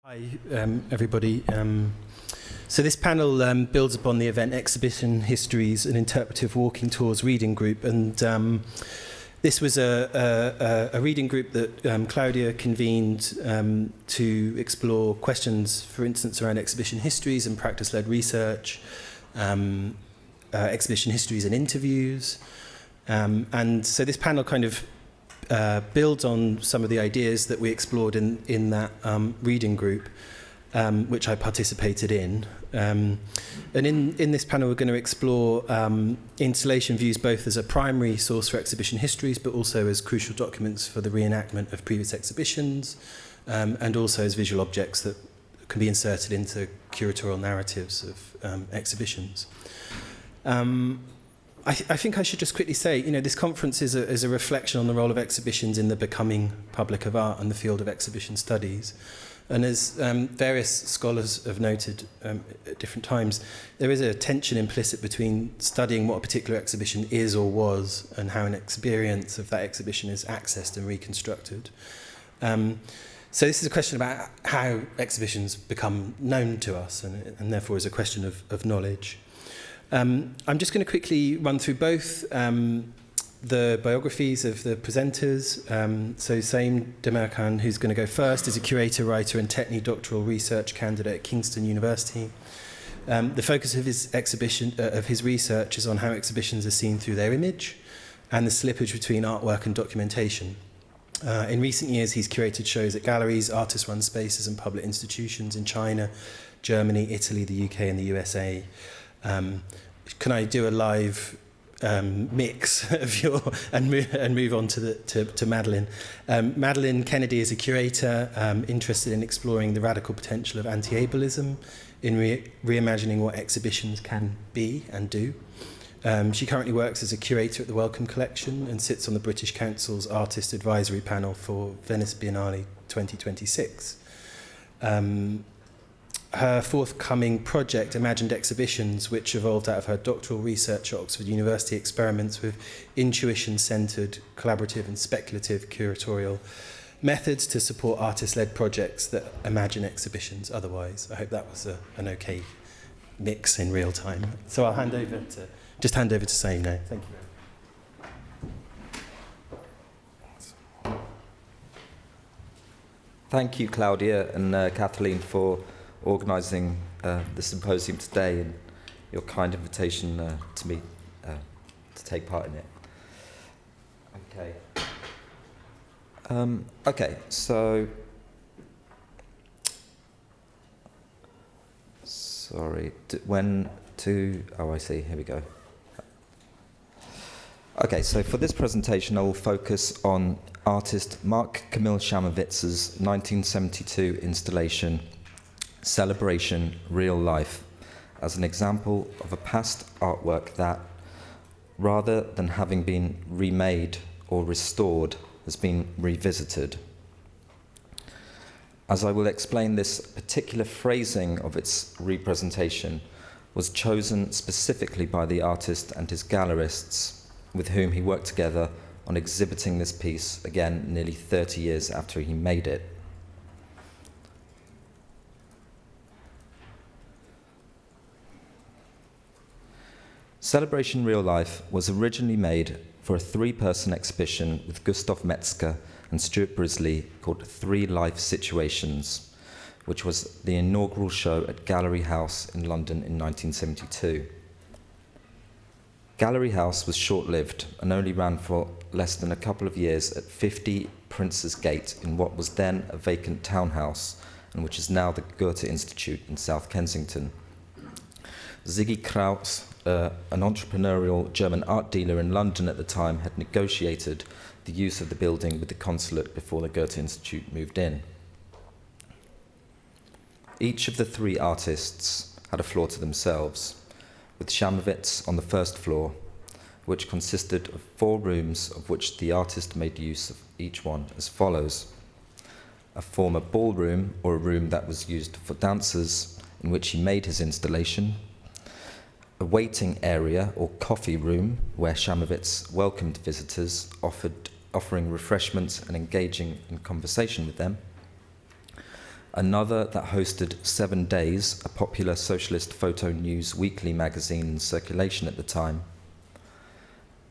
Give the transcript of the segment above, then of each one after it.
Hi, everybody. So this panel builds upon the event Exhibition Histories, an Interpretive Walking Tours reading group. And this was a reading group that Claudia convened to explore questions, for instance, around exhibition histories and practice-led research, exhibition histories and interviews. And so this panel kind of builds on some of the ideas that we explored in that reading group, which I participated in. And in this panel, we're going to explore installation views both as a primary source for exhibition histories, but also as crucial documents for the reenactment of previous exhibitions, and also as visual objects that can be inserted into curatorial narratives of exhibitions. I think I should just quickly say, this conference is a reflection on the role of exhibitions in the becoming public of art and the field of exhibition studies. And as various scholars have noted at different times, there is a tension implicit between studying what a particular exhibition is or was and how an experience of that exhibition is accessed and reconstructed. So this is a question about how exhibitions become known to us and therefore is a question of knowledge. I'm just going to quickly run through both the biographies of the presenters. So Saim Demircan, who's going to go first, is a curator, writer and technical doctoral research candidate at Kingston University. The focus of his research is on how exhibitions are seen through their image and the slippage between artwork and documentation. In recent years, he's curated shows at galleries, artist-run spaces and public institutions in China, Germany, Italy, the UK and the USA. Can I do a live mix of your and move on to Madeleine? Madeleine Kennedy is a curator interested in exploring the radical potential of anti-ableism in reimagining what exhibitions can be and do. She currently works as a curator at the Wellcome Collection and sits on the British Council's Artist Advisory Panel for Venice Biennale 2026. Her forthcoming project, Imagined Exhibitions, which evolved out of her doctoral research at Oxford University, experiments with intuition-centred, collaborative and speculative curatorial methods to support artist-led projects that imagine exhibitions otherwise. I hope that was an okay mix in real time. So I'll hand over to Saim now. Thank you. Thank you, Claudia and Kathleen, for organising the symposium today and your kind invitation to me to take part in it. Okay. So sorry. I see. Here we go. Okay, so for this presentation, I will focus on artist Mark Camille Chamovitz's 1972 installation, Celebration Real Life, as an example of a past artwork that, rather than having been remade or restored, has been revisited. As I will explain, this particular phrasing of its representation was chosen specifically by the artist and his gallerists, with whom he worked together on exhibiting this piece, again, nearly 30 years after he made it. Celebration Real Life was originally made for a 3-person exhibition with Gustav Metzger and Stuart Brisley called 3 Life Situations, which was the inaugural show at Gallery House in London in 1972. Gallery House was short-lived and only ran for less than a couple of years at 50 Prince's Gate in what was then a vacant townhouse and which is now the Goethe Institute in South Kensington. Ziggy Kraus, an entrepreneurial German art dealer in London at the time, had negotiated the use of the building with the consulate before the Goethe Institute moved in. Each of the 3 artists had a floor to themselves, with Chamovitz on the first floor, which consisted of 4 rooms, of which the artist made use of each one as follows: a former ballroom, or a room that was used for dancers, in which he made his installation; a waiting area or coffee room where Chamovitz welcomed visitors, offering refreshments and engaging in conversation with them; another that hosted 7 Days, a popular socialist photo news weekly magazine in circulation at the time,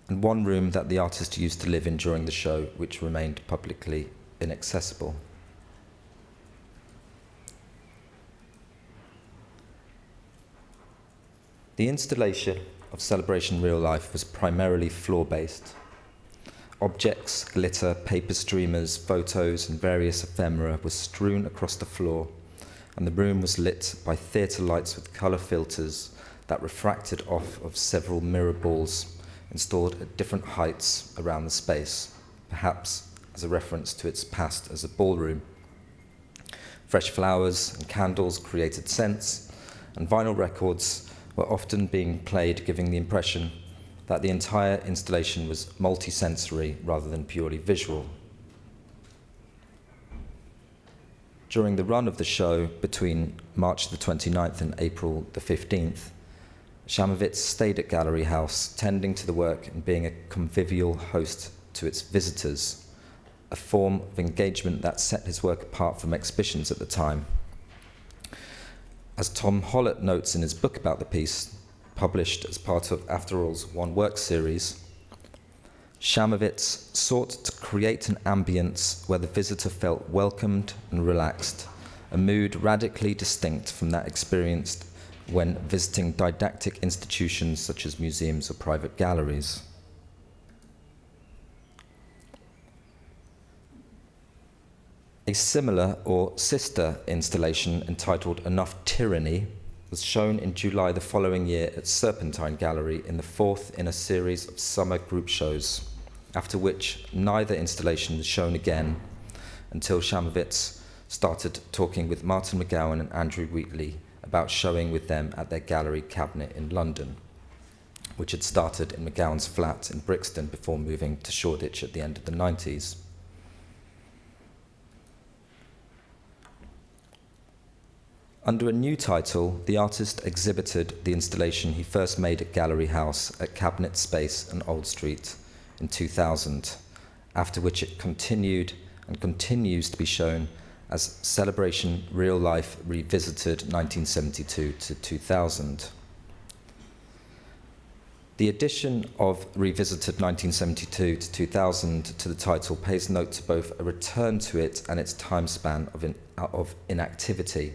and one room that the artist used to live in during the show, which remained publicly inaccessible. The installation of Celebration Real Life was primarily floor-based. Objects, glitter, paper streamers, photos, and various ephemera were strewn across the floor, and the room was lit by theatre lights with colour filters that refracted off of several mirror balls installed at different heights around the space, perhaps as a reference to its past as a ballroom. Fresh flowers and candles created scents, and vinyl records were often being played, giving the impression that the entire installation was multi-sensory rather than purely visual. During the run of the show between March the 29th and April the 15th, Shamovitz stayed at Gallery House, tending to the work and being a convivial host to its visitors, a form of engagement that set his work apart from exhibitions at the time. As Tom Hollett notes in his book about the piece, published as part of After All's One Work series, Shamovitz sought to create an ambience where the visitor felt welcomed and relaxed, a mood radically distinct from that experienced when visiting didactic institutions such as museums or private galleries. A similar or sister installation entitled Enough Tyranny was shown in July the following year at Serpentine Gallery in the 4th in a series of summer group shows, after which neither installation was shown again until Shamovitz started talking with Martin McGowan and Andrew Wheatley about showing with them at their gallery cabinet in London, which had started in McGowan's flat in Brixton before moving to Shoreditch at the end of the 90s. Under a new title, the artist exhibited the installation he first made at Gallery House at Cabinet Space and Old Street in 2000, after which it continued and continues to be shown as Celebration Real Life Revisited 1972 to 2000. The addition of Revisited 1972 to 2000 to the title pays note to both a return to it and its time span of inactivity.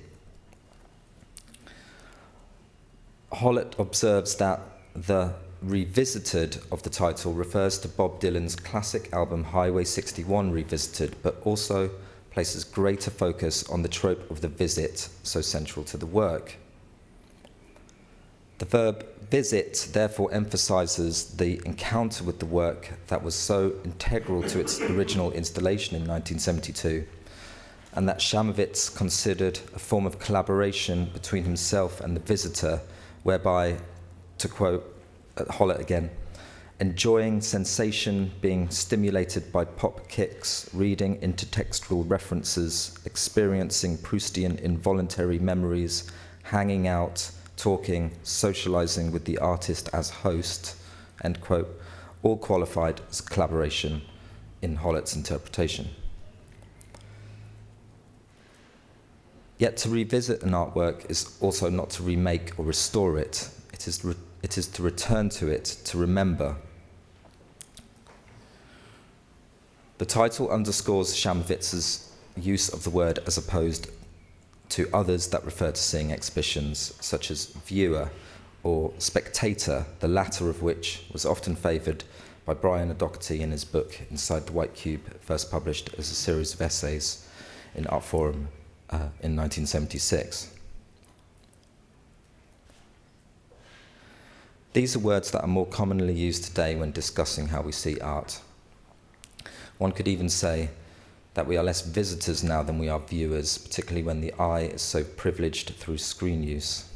Hollett observes that the Revisited of the title refers to Bob Dylan's classic album Highway 61 Revisited, but also places greater focus on the trope of the visit, so central to the work. The verb visit therefore emphasizes the encounter with the work that was so integral to its original installation in 1972, and that Shamovitz considered a form of collaboration between himself and the visitor, whereby, to quote Hollett again, enjoying sensation, being stimulated by pop kicks, reading intertextual references, experiencing Proustian involuntary memories, hanging out, talking, socializing with the artist as host, end quote, all qualified as collaboration in Hollett's interpretation. Yet to revisit an artwork is also not to remake or restore it. It is to return to it, to remember. The title underscores Shamovitz's use of the word as opposed to others that refer to seeing exhibitions, such as viewer or spectator, the latter of which was often favoured by Brian O'Doherty in his book Inside the White Cube, first published as a series of essays in Art Forum in 1976. These are words that are more commonly used today when discussing how we see art. One could even say that we are less visitors now than we are viewers, particularly when the eye is so privileged through screen use.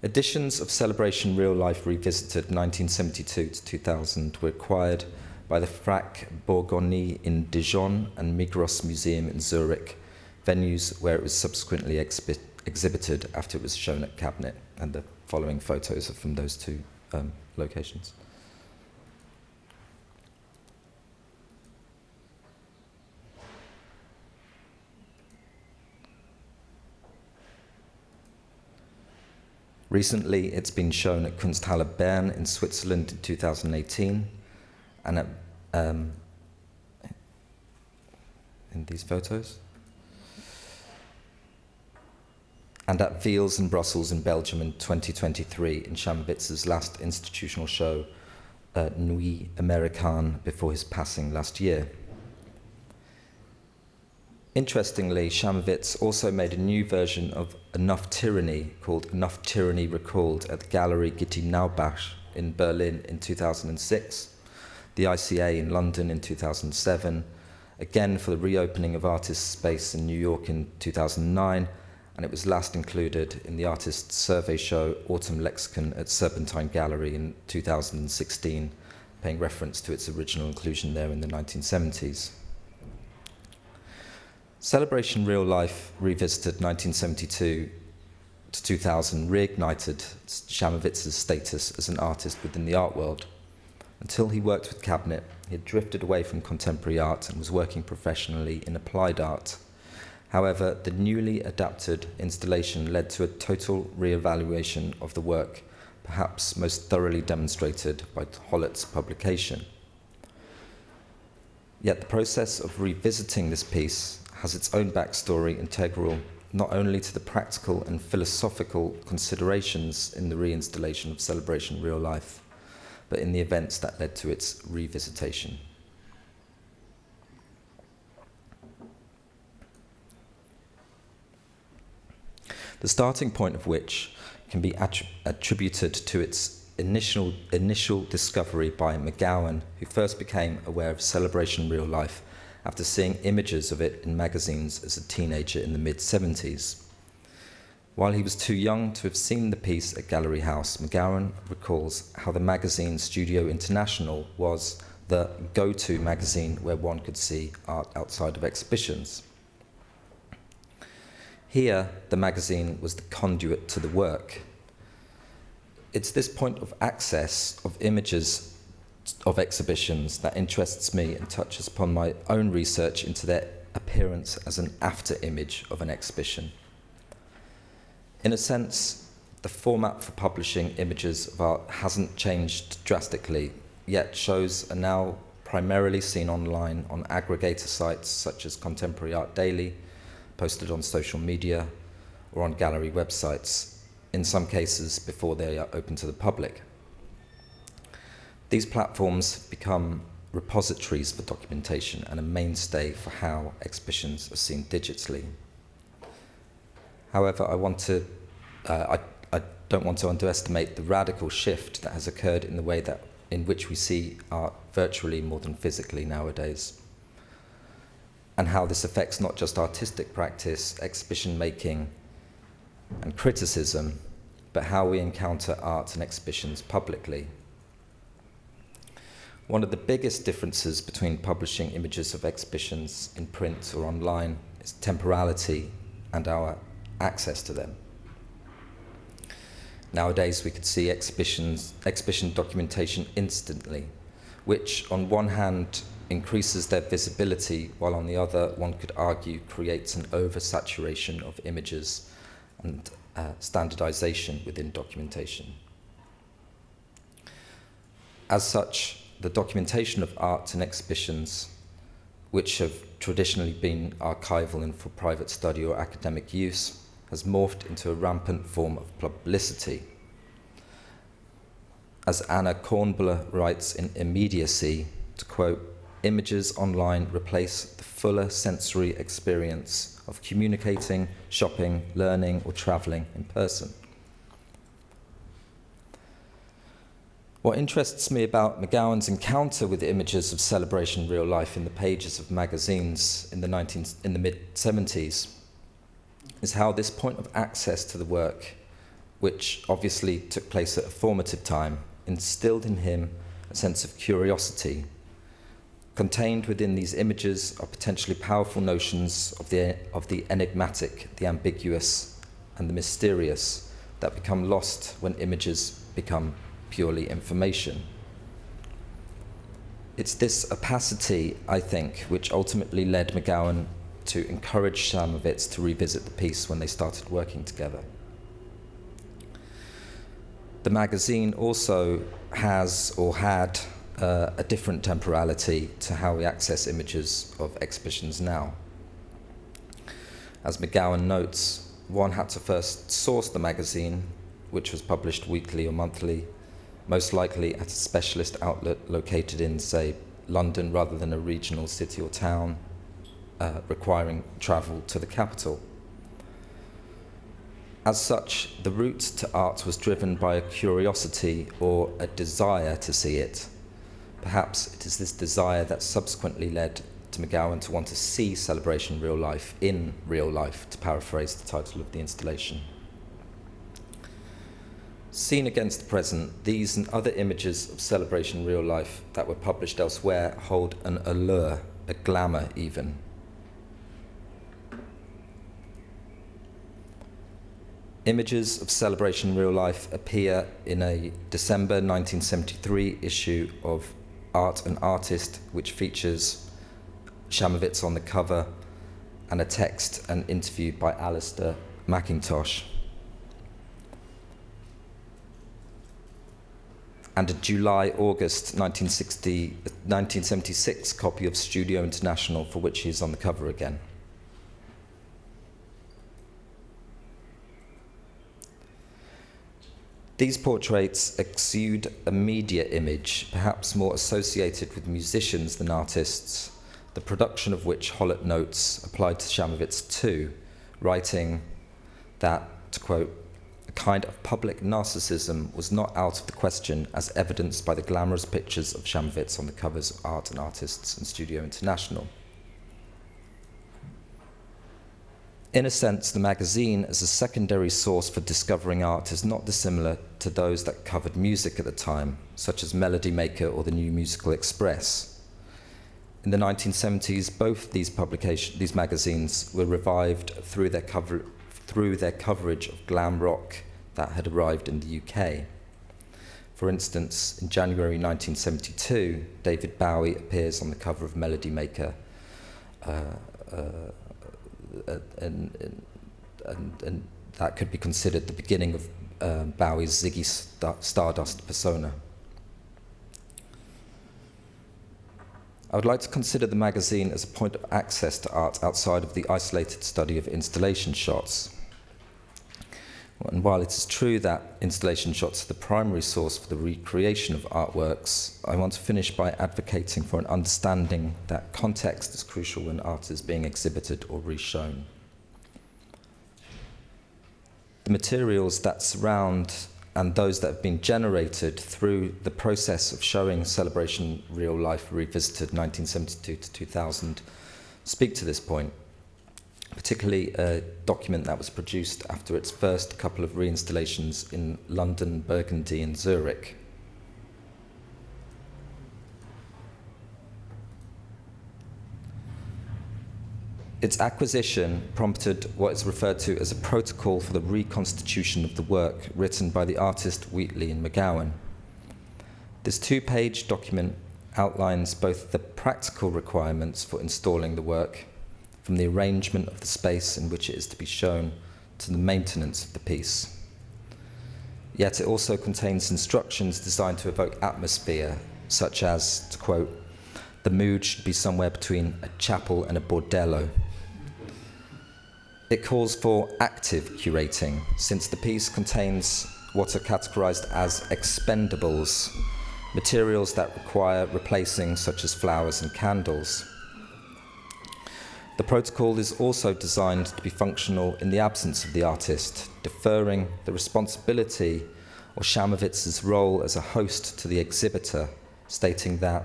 Editions of Celebration Real Life Revisited 1972 to 2000 were acquired by the Frac Bourgogne in Dijon and Migros Museum in Zurich, venues where it was subsequently exhibited after it was shown at Cabinet, and the following photos are from those two locations. Recently, it's been shown at Kunsthalle Bern in Switzerland in 2018, and at, in these photos, and at Wiels in Brussels in Belgium in 2023 in Chamowitz's last institutional show, Nuit Americaine, before his passing last year. Interestingly, Chamowitz also made a new version of Enough Tyranny, called Enough Tyranny Recalled, at the Gallery Gitti Naubach in Berlin in 2006, the ICA in London in 2007, again for the reopening of Artist Space in New York in 2009, and it was last included in the Artist Survey show Autumn Lexicon at Serpentine Gallery in 2016, paying reference to its original inclusion there in the 1970s. Celebration Real Life Revisited 1972 to 2000 reignited Chamowitz's status as an artist within the art world. Until he worked with Cabinet, he had drifted away from contemporary art and was working professionally in applied art. However, the newly adapted installation led to a total re-evaluation of the work, perhaps most thoroughly demonstrated by Hollett's publication. Yet the process of revisiting this piece has its own backstory integral not only to the practical and philosophical considerations in the reinstallation of Celebration Real Life, but in the events that led to its revisitation. The starting point of which can be attributed to its initial discovery by McGowan, who first became aware of Celebration Real Life after seeing images of it in magazines as a teenager in the mid-70s. While he was too young to have seen the piece at Gallery House, McGowan recalls how the magazine Studio International was the go-to magazine where one could see art outside of exhibitions. Here, the magazine was the conduit to the work. It's this point of access of images of exhibitions that interests me and touches upon my own research into their appearance as an after-image of an exhibition. In a sense, the format for publishing images of art hasn't changed drastically, yet shows are now primarily seen online on aggregator sites such as Contemporary Art Daily, posted on social media, or on gallery websites, in some cases before they are open to the public. These platforms have become repositories for documentation and a mainstay for how exhibitions are seen digitally. However, I don't want to underestimate the radical shift that has occurred in the way that in which we see art virtually more than physically nowadays, and how this affects not just artistic practice, exhibition making, and criticism, but how we encounter art and exhibitions publicly. One of the biggest differences between publishing images of exhibitions in print or online is temporality and our access to them. Nowadays, we could see exhibition documentation instantly, which on one hand increases their visibility, while on the other, one could argue, creates an oversaturation of images and standardization within documentation. As such, the documentation of art and exhibitions, which have traditionally been archival and for private study or academic use, has morphed into a rampant form of publicity. As Anna Kornbler writes in Immediacy, to quote, "Images online replace the fuller sensory experience of communicating, shopping, learning, or traveling in person." What interests me about McGowan's encounter with images of Celebration Real Life in the pages of magazines in the mid-70s is how this point of access to the work, which obviously took place at a formative time, instilled in him a sense of curiosity. Contained within these images are potentially powerful notions of the enigmatic, the ambiguous, and the mysterious that become lost when images become purely information. It's this opacity, I think, which ultimately led McGowan to encourage Chamowitz to revisit the piece when they started working together. the magazine also has or had a different temporality to how we access images of exhibitions now. As McGowan notes, one had to first source the magazine, which was published weekly or monthly, most likely at a specialist outlet located in, say, London rather than a regional city or town, requiring travel to the capital. As such, the route to art was driven by a curiosity or a desire to see it. Perhaps it is this desire that subsequently led to McGowan to want to see celebration real life in real life, to paraphrase the title of the installation. Seen against the present, these and other images of celebration real life that were published elsewhere hold an allure, a glamour even. Images of celebration real life appear in a December 1973 issue of Art and Artist, which features Shamovitz on the cover and a text and interview by Alistair McIntosh. And a July-August 1976 copy of Studio International, for which he is on the cover again. These portraits exude a media image, perhaps more associated with musicians than artists, the production of which Hollett notes applied to Shamovitz too, writing that, to quote, "a kind of public narcissism was not out of the question, as evidenced by the glamorous pictures of Shamovitz on the covers of Art and Artists and Studio International." In a sense, the magazine as a secondary source for discovering art is not dissimilar to those that covered music at the time, such as Melody Maker or the New Musical Express. In the 1970s, both these magazines were revived through their coverage of glam rock that had arrived in the UK. For instance, in January 1972, David Bowie appears on the cover of Melody Maker, and that could be considered the beginning of Bowie's Ziggy Stardust persona. I would like to consider the magazine as a point of access to art outside of the isolated study of installation shots. And while it is true that installation shots are the primary source for the recreation of artworks, I want to finish by advocating for an understanding that context is crucial when art is being exhibited or reshown. The materials that surround and those that have been generated through the process of showing Celebration Real Life Revisited 1972 to 2000 speak to this point. Particularly a document that was produced after its first couple of reinstallations in London, Burgundy and Zurich. Its acquisition prompted what is referred to as a protocol for the reconstitution of the work written by the artist Wheatley and McGowan. This two-page document outlines both the practical requirements for installing the work, from the arrangement of the space in which it is to be shown to the maintenance of the piece. Yet it also contains instructions designed to evoke atmosphere, such as, to quote, "the mood should be somewhere between a chapel and a bordello." It calls for active curating, since the piece contains what are categorized as expendables, materials that require replacing, such as flowers and candles. The protocol is also designed to be functional in the absence of the artist, deferring the responsibility or Shamovitz's role as a host to the exhibitor, stating that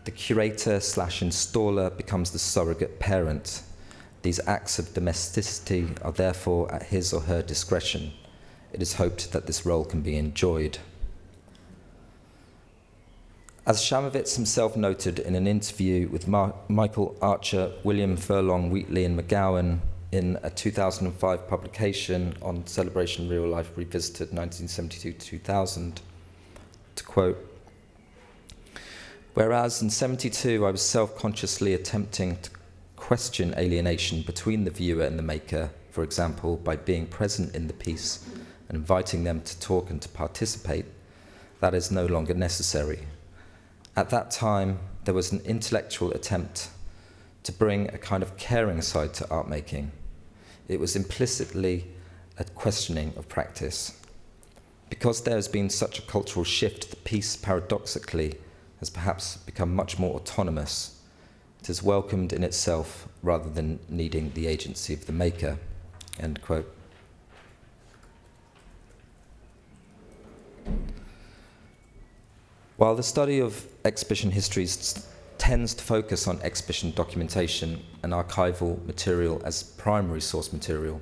the curator/installer becomes the surrogate parent. These acts of domesticity are therefore at his or her discretion. It is hoped that this role can be enjoyed. As Shamovitz himself noted in an interview with Michael Archer, William Furlong, Wheatley and McGowan in a 2005 publication on Celebration Real Life Revisited 1972-2000, to quote, "Whereas in 72 I was self-consciously attempting to question alienation between the viewer and the maker, for example, by being present in the piece and inviting them to talk and to participate, that is no longer necessary. At that time, there was an intellectual attempt to bring a kind of caring side to art making. It was implicitly a questioning of practice. Because there has been such a cultural shift, the piece paradoxically has perhaps become much more autonomous. It is welcomed in itself rather than needing the agency of the maker. End quote. While the study of exhibition histories tends to focus on exhibition documentation and archival material as primary source material,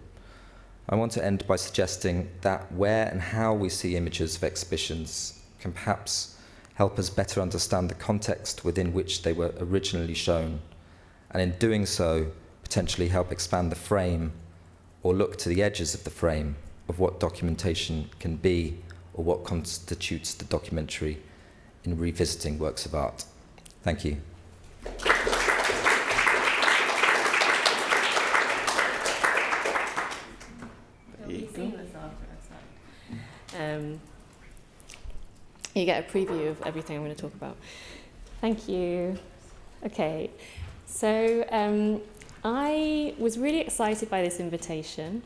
I want to end by suggesting that where and how we see images of exhibitions can perhaps help us better understand the context within which they were originally shown, and in doing so, potentially help expand the frame or look to the edges of the frame of what documentation can be or what constitutes the documentary in revisiting works of art. Thank you. You get a preview of everything I'm going to talk about. Thank you. Okay, so I was really excited by this invitation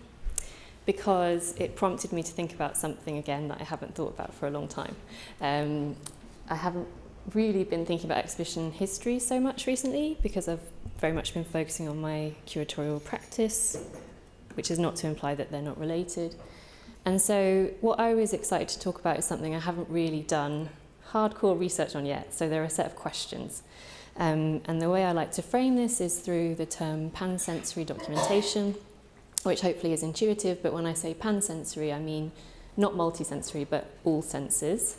because it prompted me to think about something again that I haven't thought about for a long time. I haven't really been thinking about exhibition history so much recently because I've very much been focusing on my curatorial practice, which is not to imply that they're not related. And so what I was excited to talk about is something I haven't really done hardcore research on yet. So there are a set of questions. And the way I like to frame this is through the term pansensory documentation, which hopefully is intuitive. But when I say pansensory, I mean not multisensory, but all senses.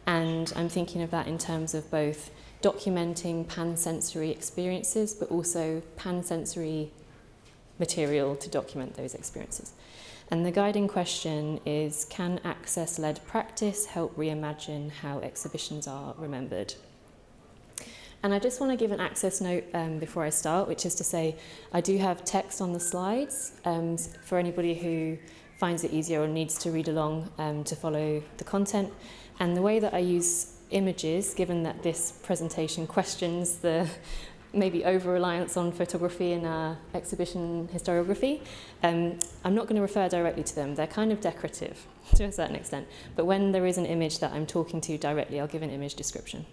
And I'm thinking of that in terms of both documenting pansensory experiences, but also pansensory material to document those experiences. And the guiding question is, can access-led practice help reimagine how exhibitions are remembered? And I just want to give an access note before I start, which is to say I do have text on the slides for anybody who finds it easier or needs to read along to follow the content. And the way that I use images, given that this presentation questions the maybe over-reliance on photography in exhibition historiography, I'm not going to refer directly to them. They're kind of decorative to a certain extent. But when there is an image that I'm talking to directly, I'll give an image description.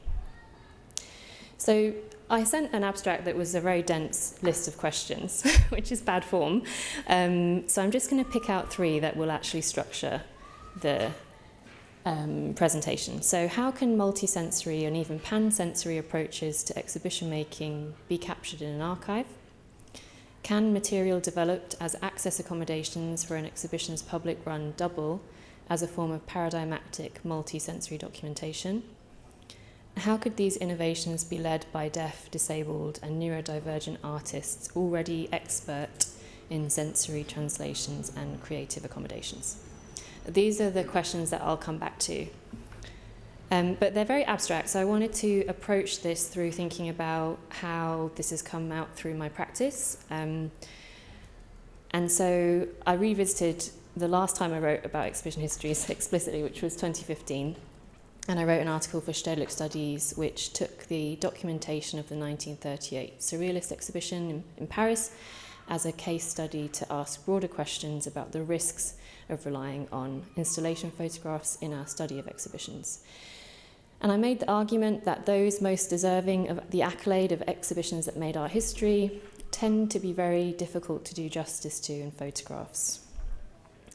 So I sent an abstract that was a very dense list of questions, which is bad form. So I'm just going to pick out 3 that will actually structure the presentation. So how can multisensory and even pansensory approaches to exhibition making be captured in an archive? Can material developed as access accommodations for an exhibition's public run double as a form of paradigmatic multisensory documentation? How could these innovations be led by deaf, disabled and neurodivergent artists already expert in sensory translations and creative accommodations? These are the questions that I'll come back to. But they're very abstract, so I wanted to approach this through thinking about how this has come out through my practice. And so I revisited the last time I wrote about exhibition histories explicitly, which was 2015. And I wrote an article for Stedelijk Studies, which took the documentation of the 1938 Surrealist exhibition in Paris as a case study to ask broader questions about the risks of relying on installation photographs in our study of exhibitions. And I made the argument that those most deserving of the accolade of exhibitions that made art history tend to be very difficult to do justice to in photographs,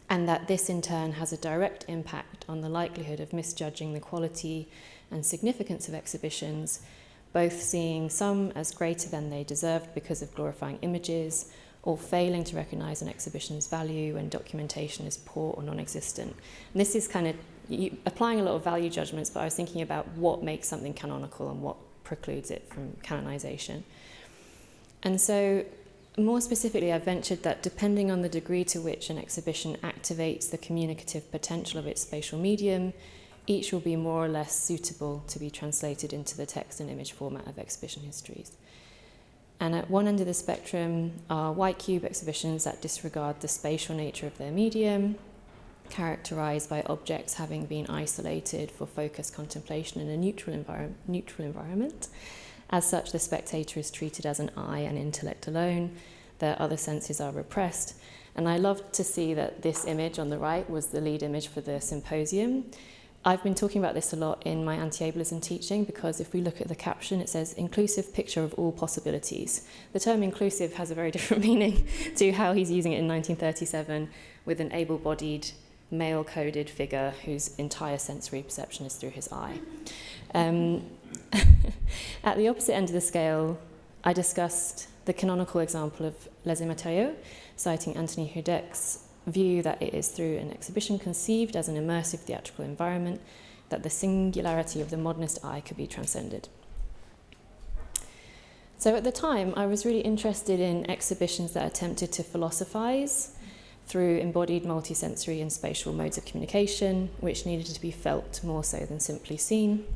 and that this in turn has a direct impact on the likelihood of misjudging the quality and significance of exhibitions, both seeing some as greater than they deserved because of glorifying images, or failing to recognise an exhibition's value when documentation is poor or non-existent. And this is kind of applying a lot of value judgments, but I was thinking about what makes something canonical and what precludes it from canonisation. And so, more specifically, I ventured that depending on the degree to which an exhibition activates the communicative potential of its spatial medium, each will be more or less suitable to be translated into the text and image format of exhibition histories. And at one end of the spectrum are white cube exhibitions that disregard the spatial nature of their medium, characterised by objects having been isolated for focused contemplation in a neutral environment. As such, the spectator is treated as an eye and intellect alone. Their other senses are repressed. And I loved to see that this image on the right was the lead image for the symposium. I've been talking about this a lot in my anti-ableism teaching, because if we look at the caption, it says inclusive picture of all possibilities. The term inclusive has a very different meaning to how he's using it in 1937 with an able-bodied, male-coded figure whose entire sensory perception is through his eye. At the opposite end of the scale, I discussed the canonical example of Les Matériaux, citing Anthony Hudek's view that it is through an exhibition conceived as an immersive theatrical environment that the singularity of the modernist eye could be transcended. So at the time, I was really interested in exhibitions that attempted to philosophize through embodied multisensory and spatial modes of communication, which needed to be felt more so than simply seen.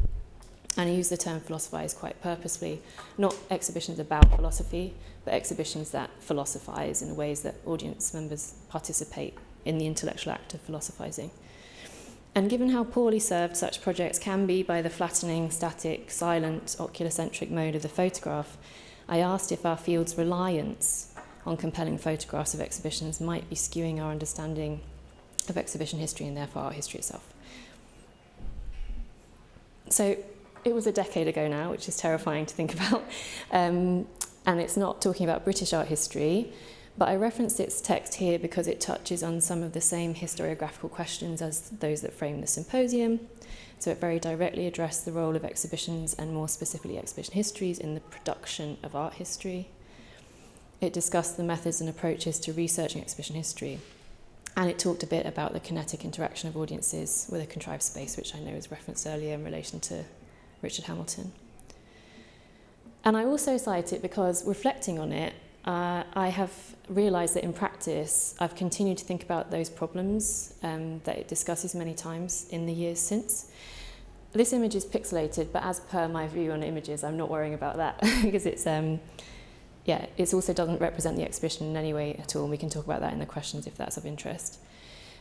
And I use the term philosophize quite purposefully, not exhibitions about philosophy, but exhibitions that philosophize in ways that audience members participate in the intellectual act of philosophizing. And given how poorly served such projects can be by the flattening, static, silent, oculocentric mode of the photograph, I asked if our field's reliance on compelling photographs of exhibitions might be skewing our understanding of exhibition history and therefore our history itself. So it was a decade ago now, which is terrifying to think about. And it's not talking about British art history, but I referenced its text here because it touches on some of the same historiographical questions as those that frame the symposium. So it very directly addressed the role of exhibitions, and more specifically exhibition histories, in the production of art history. It discussed the methods and approaches to researching exhibition history. And it talked a bit about the kinetic interaction of audiences with a contrived space, which I know was referenced earlier in relation to Richard Hamilton. And I also cite it because, reflecting on it, I have realised that in practice I've continued to think about those problems that it discusses many times in the years since. This image is pixelated, but as per my view on images, I'm not worrying about that because it also doesn't represent the exhibition in any way at all. We can talk about that in the questions if that's of interest.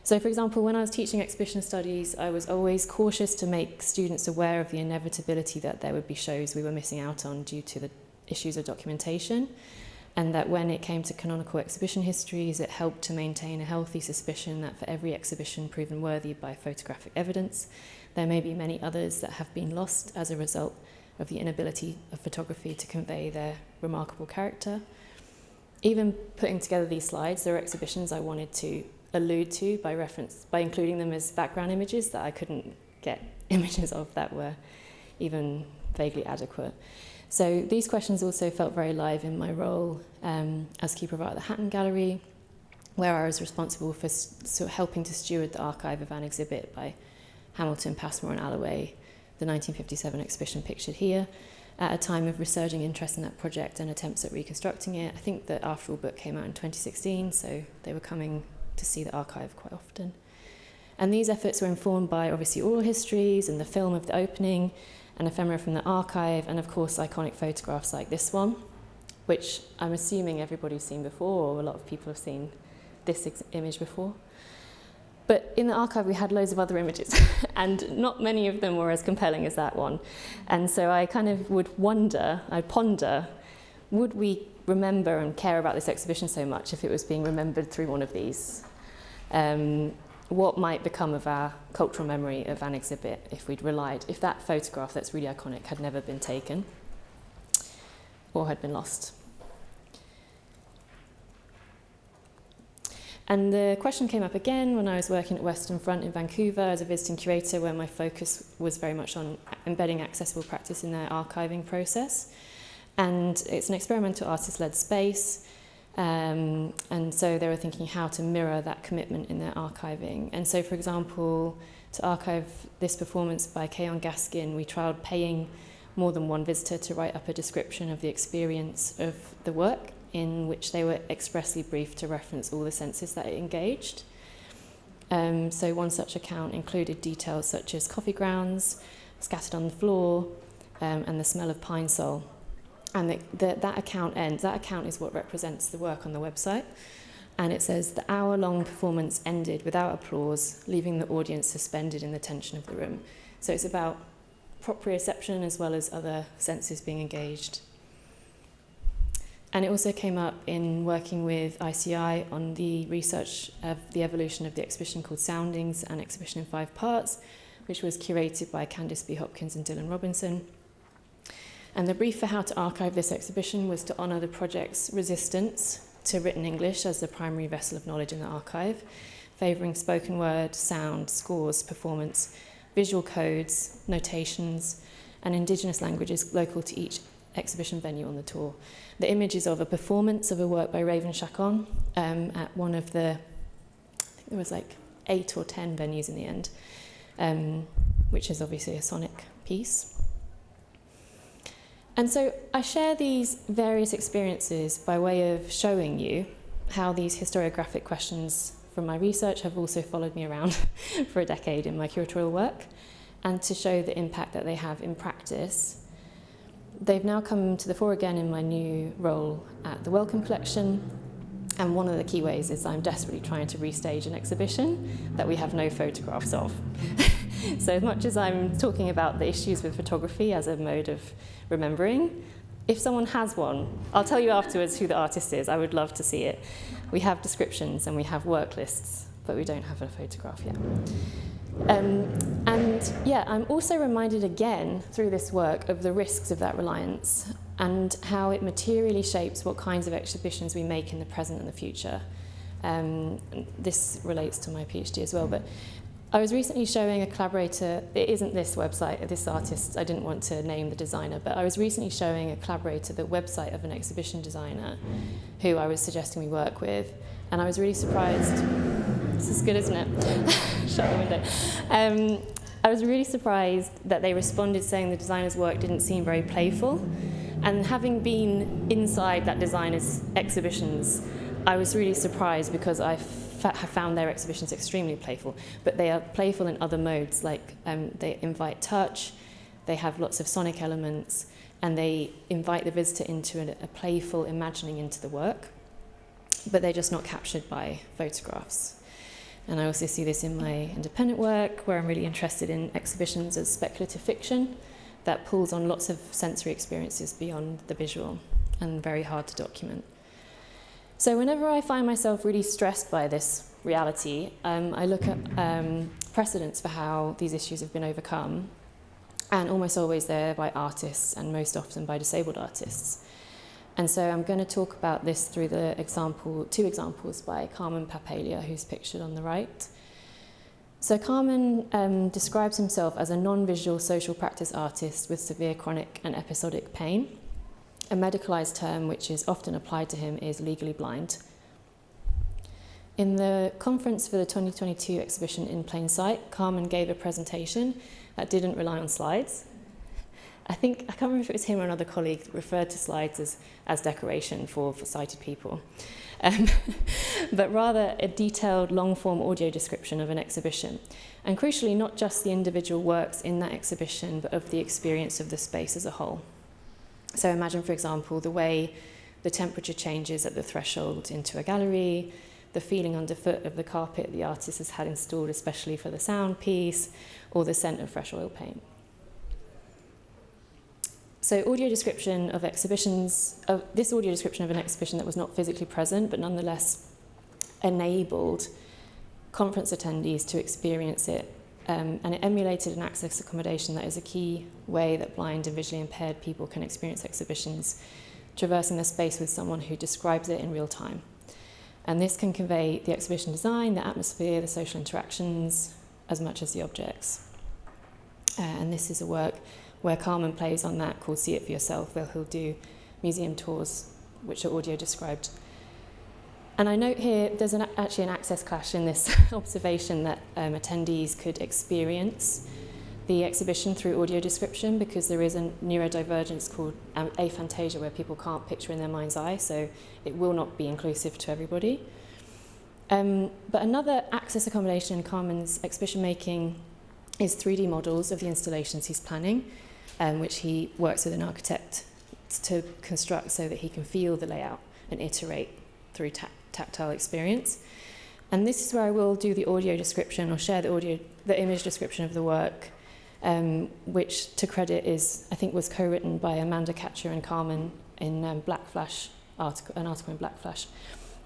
So, for example, when I was teaching exhibition studies, I was always cautious to make students aware of the inevitability that there would be shows we were missing out on due to the issues of documentation, and that when it came to canonical exhibition histories, it helped to maintain a healthy suspicion that for every exhibition proven worthy by photographic evidence, there may be many others that have been lost as a result of the inability of photography to convey their remarkable character. Even putting together these slides, there are exhibitions I wanted to allude to by including them as background images that I couldn't get images of that were even vaguely adequate. So these questions also felt very live in my role as keeper of art at the Hatton Gallery, where I was responsible for helping to steward the archive of an exhibit by Hamilton, Passmore and Alloway, the 1957 exhibition pictured here, at a time of resurging interest in that project and attempts at reconstructing it. I think the After All book came out in 2016, so they were coming to see the archive quite often. And these efforts were informed by obviously oral histories and the film of the opening and ephemera from the archive, and of course iconic photographs like this one, which I'm assuming everybody's seen before, or a lot of people have seen this image before. But in the archive we had loads of other images and not many of them were as compelling as that one. And so I kind of I'd ponder, would we remember and care about this exhibition so much if it was being remembered through one of these? What might become of our cultural memory of an exhibit if that photograph that's really iconic had never been taken or had been lost? And the question came up again when I was working at Western Front in Vancouver as a visiting curator, where my focus was very much on embedding accessible practice in their archiving process. And it's an experimental artist-led space, and so they were thinking how to mirror that commitment in their archiving. And so, for example, to archive this performance by Keon Gaskin, we trialled paying more than one visitor to write up a description of the experience of the work, in which they were expressly briefed to reference all the senses that it engaged. So one such account included details such as coffee grounds scattered on the floor and the smell of pine sol. And that account is what represents the work on the website. And it says, the hour-long performance ended without applause, leaving the audience suspended in the tension of the room. So it's about proprioception as well as other senses being engaged. And it also came up in working with ICI on the research of the evolution of the exhibition called Soundings, an exhibition in 5 parts, which was curated by Candice B. Hopkins and Dylan Robinson. And the brief for how to archive this exhibition was to honour the project's resistance to written English as the primary vessel of knowledge in the archive, favouring spoken word, sound, scores, performance, visual codes, notations, and Indigenous languages local to each exhibition venue on the tour. The image is of a performance of a work by Raven Chacon at one of the, I think there was like 8 or 10 venues in the end, which is obviously a sonic piece. And so I share these various experiences by way of showing you how these historiographic questions from my research have also followed me around for a decade in my curatorial work, and to show the impact that they have in practice. They've now come to the fore again in my new role at the Wellcome Collection, and one of the key ways is I'm desperately trying to restage an exhibition that we have no photographs of. So as much as I'm talking about the issues with photography as a mode of remembering, if someone has one, I'll tell you afterwards who the artist is. I would love to see it. We have descriptions and we have work lists, but we don't have a photograph yet. And yeah, I'm also reminded again through this work of the risks of that reliance and how it materially shapes what kinds of exhibitions we make in the present and the future. This relates to my PhD as well, but I was recently showing a collaborator, it isn't this website, this artist, I didn't want to name the designer, but I was recently showing a collaborator the website of an exhibition designer who I was suggesting we work with, and I was really surprised. This is good, isn't it? Shut the window. I was really surprised that they responded saying the designer's work didn't seem very playful, and having been inside that designer's exhibitions, I was really surprised because I have found their exhibitions extremely playful, but they are playful in other modes, like they invite touch, they have lots of sonic elements, and they invite the visitor into a playful imagining into the work, but they're just not captured by photographs. And I also see this in my independent work, where I'm really interested in exhibitions as speculative fiction that pulls on lots of sensory experiences beyond the visual and very hard to document. So whenever I find myself really stressed by this reality, I look at precedents for how these issues have been overcome, and almost always they're by artists, and most often by disabled artists. And so I'm going to talk about this through the two examples by Carmen Papalia, who's pictured on the right. So Carmen describes himself as a non-visual social practice artist with severe chronic and episodic pain. A medicalised term which is often applied to him is legally blind. In the conference for the 2022 exhibition In Plain Sight, Carmen gave a presentation that didn't rely on slides. I can't remember if it was him or another colleague that referred to slides as decoration for sighted people, but rather a detailed long-form audio description of an exhibition. And crucially, not just the individual works in that exhibition, but of the experience of the space as a whole. So imagine, for example, the way the temperature changes at the threshold into a gallery, the feeling underfoot of the carpet the artist has had installed especially for the sound piece, or the scent of fresh oil paint. So audio description of exhibitions, this audio description of an exhibition that was not physically present, but nonetheless enabled conference attendees to experience it. And it emulated an access accommodation that is a key way that blind and visually impaired people can experience exhibitions, traversing the space with someone who describes it in real time. And this can convey the exhibition design, the atmosphere, the social interactions, as much as the objects. And this is a work where Carmen plays on that called See It For Yourself, where he'll do museum tours which are audio described. And I note here there's actually an access clash in this observation that attendees could experience the exhibition through audio description, because there is a neurodivergence called aphantasia where people can't picture in their mind's eye, so it will not be inclusive to everybody. But another access accommodation in Carmen's exhibition making is 3D models of the installations he's planning, which he works with an architect to construct so that he can feel the layout and iterate through tactile experience. And this is where I will do the audio description, or share the image description of the work, which, to credit, I think was co-written by Amanda Catcher and Carmen in an article in Black Flash.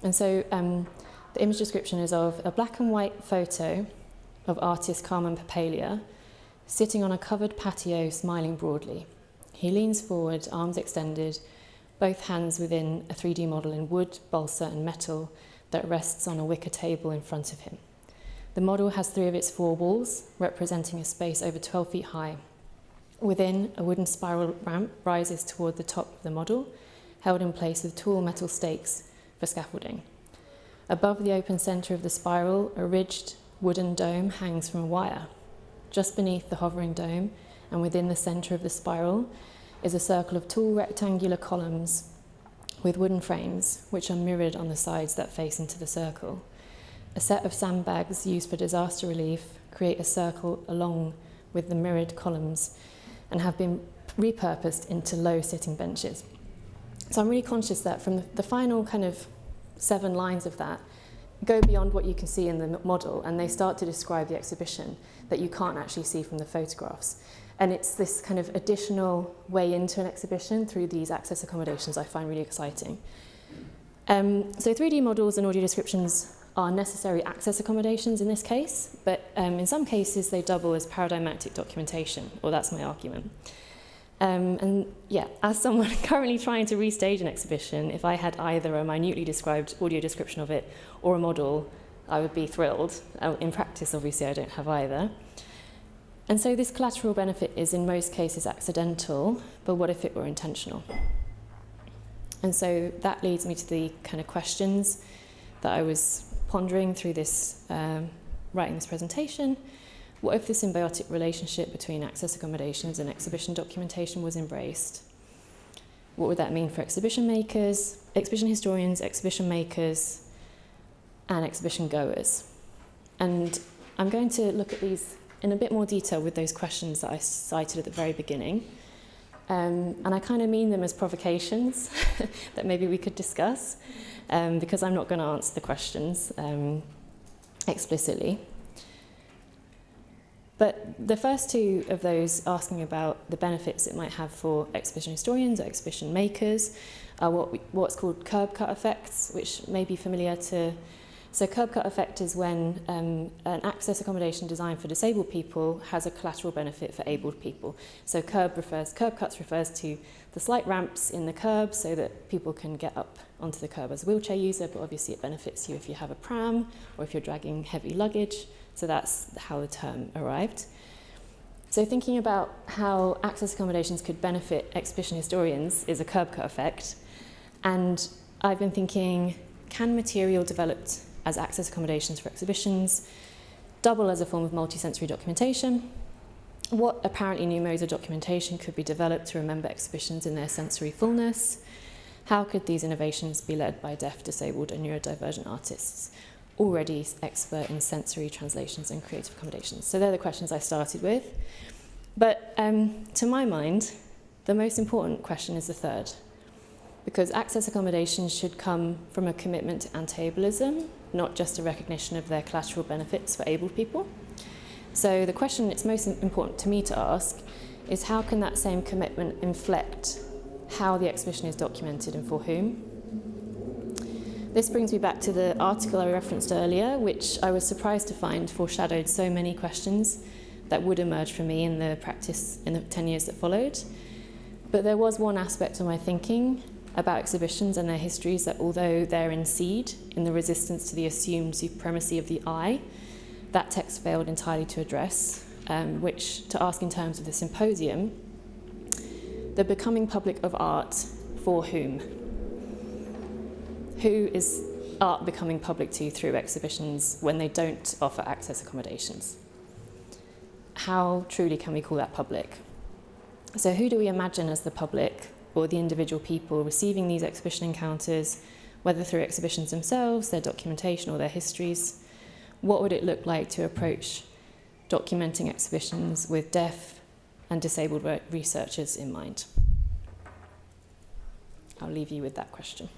And so the image description is of a black and white photo of artist Carmen Papalia sitting on a covered patio, smiling broadly. He leans forward, arms extended, both hands within a 3D model in wood, balsa and metal that rests on a wicker table in front of him. The model has 3 of its 4 walls, representing a space over 12 feet high. Within, a wooden spiral ramp rises toward the top of the model, held in place with tall metal stakes for scaffolding. Above the open centre of the spiral, a ridged wooden dome hangs from a wire. Just beneath the hovering dome, and within the centre of the spiral, is a circle of tall rectangular columns with wooden frames, which are mirrored on the sides that face into the circle. A set of sandbags used for disaster relief create a circle along with the mirrored columns and have been repurposed into low sitting benches. So I'm really conscious that from the final kind of 7 lines of that go beyond what you can see in the model, and they start to describe the exhibition that you can't actually see from the photographs. And it's this kind of additional way into an exhibition through these access accommodations I find really exciting. So 3D models and audio descriptions are necessary access accommodations in this case, but in some cases they double as paradigmatic documentation, or that's my argument. And yeah, as someone currently trying to restage an exhibition, if I had either a minutely described audio description of it or a model, I would be thrilled. In practice, obviously, I don't have either. And so this collateral benefit is in most cases accidental, but what if it were intentional? And so that leads me to the kind of questions that I was pondering through this, writing this presentation. What if the symbiotic relationship between access accommodations and exhibition documentation was embraced? What would that mean for exhibition makers, exhibition historians, exhibition makers, and exhibition goers? And I'm going to look at these in a bit more detail with those questions that I cited at the very beginning. And I kind of mean them as provocations that maybe we could discuss, because I'm not going to answer the questions explicitly. But the first 2 of those, asking about the benefits it might have for exhibition historians or exhibition makers, are what's called curb cut effects, which may be familiar to. So curb cut effect is when an access accommodation designed for disabled people has a collateral benefit for abled people. So curb cuts refers to the slight ramps in the curb so that people can get up onto the curb as a wheelchair user, but obviously it benefits you if you have a pram or if you're dragging heavy luggage. So that's how the term arrived. So thinking about how access accommodations could benefit exhibition historians is a curb cut effect. And I've been thinking, can material developed as access accommodations for exhibitions double as a form of multisensory documentation? What apparently new modes of documentation could be developed to remember exhibitions in their sensory fullness? How could these innovations be led by deaf, disabled and neurodivergent artists, already expert in sensory translations and creative accommodations? So they're the questions I started with. But to my mind, the most important question is the third, because access accommodations should come from a commitment to anti-ableism, not just a recognition of their collateral benefits for abled people. So the question it's most important to me to ask is, how can that same commitment inflect how the exhibition is documented and for whom? This brings me back to the article I referenced earlier, which I was surprised to find foreshadowed so many questions that would emerge for me in the practice in the 10 years that followed. But there was one aspect of my thinking about exhibitions and their histories that, although they're in seed in the resistance to the assumed supremacy of the eye, that text failed entirely to address, which to ask in terms of the symposium, the becoming public of art for whom? Who is art becoming public to through exhibitions when they don't offer access accommodations? How truly can we call that public? So who do we imagine as the public, or the individual people receiving these exhibition encounters, whether through exhibitions themselves, their documentation or their histories? What would it look like to approach documenting exhibitions with deaf and disabled researchers in mind? I'll leave you with that question.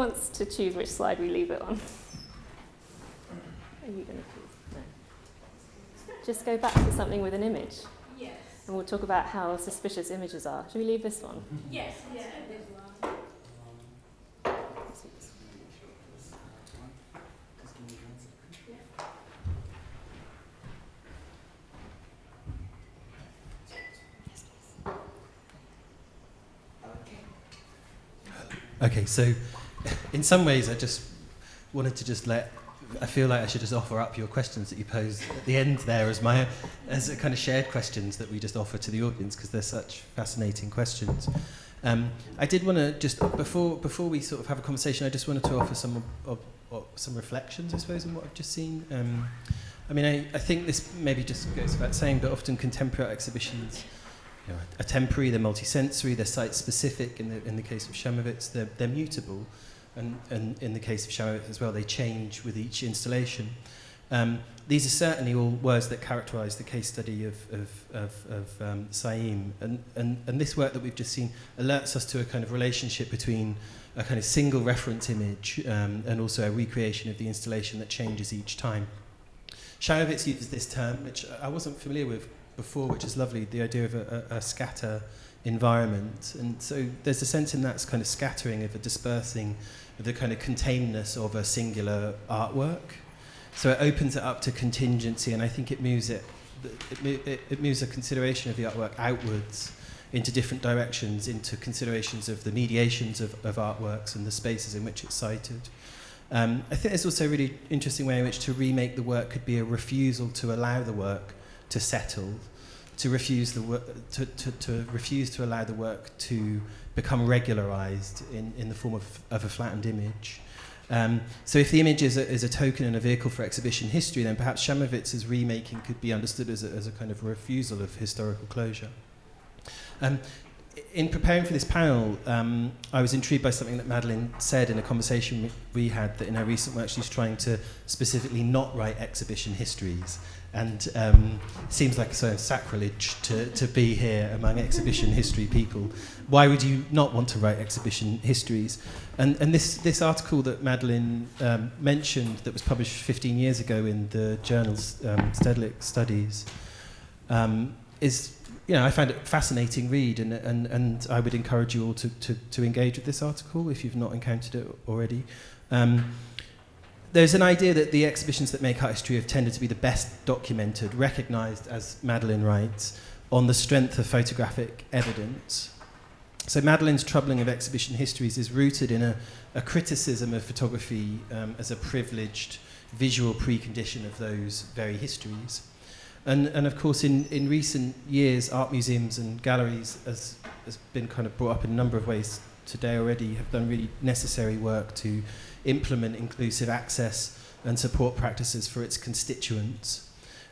wants to choose which slide we leave it on? Are you going to choose? No. Just go back to something with an image. Yes. And we'll talk about how suspicious images are. Should we leave this one? Yes. Yeah. Okay, so in some ways I just wanted to I feel like I should just offer up your questions that you posed at the end there as a kind of shared questions that we just offer to the audience, because they're such fascinating questions. I did want to just, before we sort of have a conversation, I just wanted to offer some reflections, I suppose, on what I've just seen. I mean, I think this maybe just goes without saying, but often contemporary art exhibitions, you know, are temporary, they're multisensory, they're site-specific. In the case of Shamovitz, they're mutable, and in the case of Shamovitz as well, they change with each installation. These are certainly all words that characterise the case study of Saim, and this work that we've just seen alerts us to a kind of relationship between a kind of single reference image and also a recreation of the installation that changes each time. Shamovitz uses this term, which I wasn't familiar with before, which is lovely, the idea of a scatter environment. And so there's a sense in that kind of scattering, of a dispersing of the kind of containedness of a singular artwork. So it opens it up to contingency, and I think it moves a consideration of the artwork outwards into different directions, into considerations of the mediations of artworks and the spaces in which it's cited. I think there's also a really interesting way in which to remake the work could be a refusal to allow the work to settle, to refuse to refuse to allow the work to become regularized in the form of a flattened image. So if the image is a token and a vehicle for exhibition history, then perhaps Shamovitz's remaking could be understood as a kind of refusal of historical closure. In preparing for this panel, I was intrigued by something that Madeleine said in a conversation we had, that in her recent work she's trying to specifically not write exhibition histories. And it seems like a sort of sacrilege to be here among exhibition history people. Why would you not want to write exhibition histories? And this article that Madeleine mentioned, that was published 15 years ago in the journal Stedelijk Studies, is, you know, I found it a fascinating read, and I would encourage you all to engage with this article if you've not encountered it already. There's an idea that the exhibitions that make art history have tended to be the best documented, recognised, as Madeleine writes, on the strength of photographic evidence. So Madeleine's troubling of exhibition histories is rooted in a criticism of photography as a privileged visual precondition of those very histories. And of course, in recent years, art museums and galleries, as has been kind of brought up in a number of ways today already, have done really necessary work to implement inclusive access and support practices for its constituents.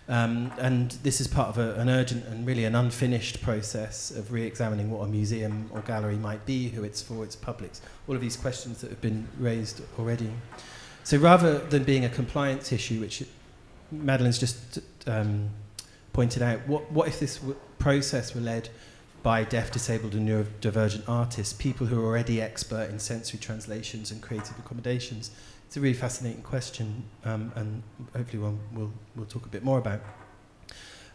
And this is part of an urgent and really an unfinished process of re-examining what a museum or gallery might be, who it's for, its publics, all of these questions that have been raised already. So rather than being a compliance issue, which Madeleine's just pointed out, what if this process were led by deaf, disabled and neurodivergent artists, people who are already expert in sensory translations and creative accommodations? It's a really fascinating question, and hopefully one we'll talk a bit more about.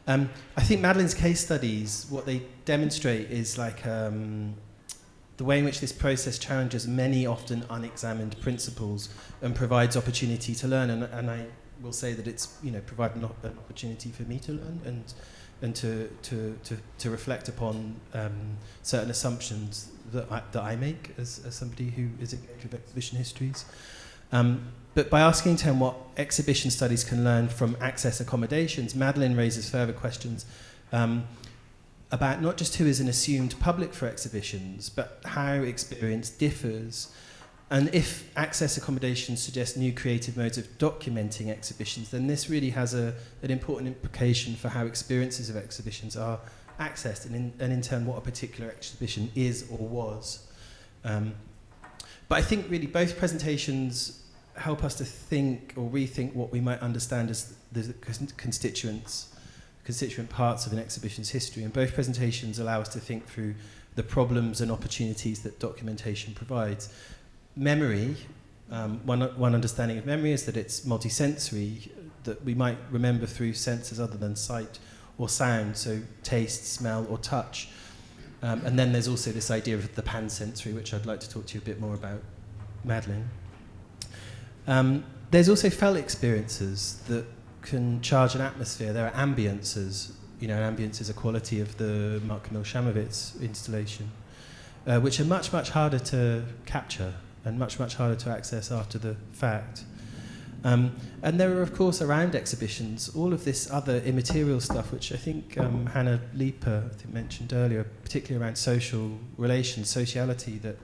I think Madeleine's case studies, what they demonstrate is like the way in which this process challenges many often unexamined principles and provides opportunity to learn, and I will say that it's, you know, provided an opportunity for me to learn and to reflect upon certain assumptions that I make as somebody who is engaged with exhibition histories. But by asking in turn what exhibition studies can learn from access accommodations, Madeleine raises further questions about not just who is an assumed public for exhibitions, but how experience differs. And if access accommodations suggest new creative modes of documenting exhibitions, then this really has an important implication for how experiences of exhibitions are accessed, and in turn what a particular exhibition is or was. But I think really both presentations help us to think or rethink what we might understand as the constituent parts of an exhibition's history, and both presentations allow us to think through the problems and opportunities that documentation provides. memory, one understanding of memory is that it's multisensory, that we might remember through senses other than sight or sound, so taste, smell, or touch. And then there's also this idea of the pansensory, which I'd like to talk to you a bit more about, Madeleine. There's also felt experiences that can charge an atmosphere. There are ambiences. An ambience is a quality of the Mark Camille Chamovitz installation, which are much, much harder to capture and much, much harder to access after the fact. And there are, of course, around exhibitions, all of this other immaterial stuff, which I think Hana Lipa mentioned earlier, particularly around social relations, sociality, that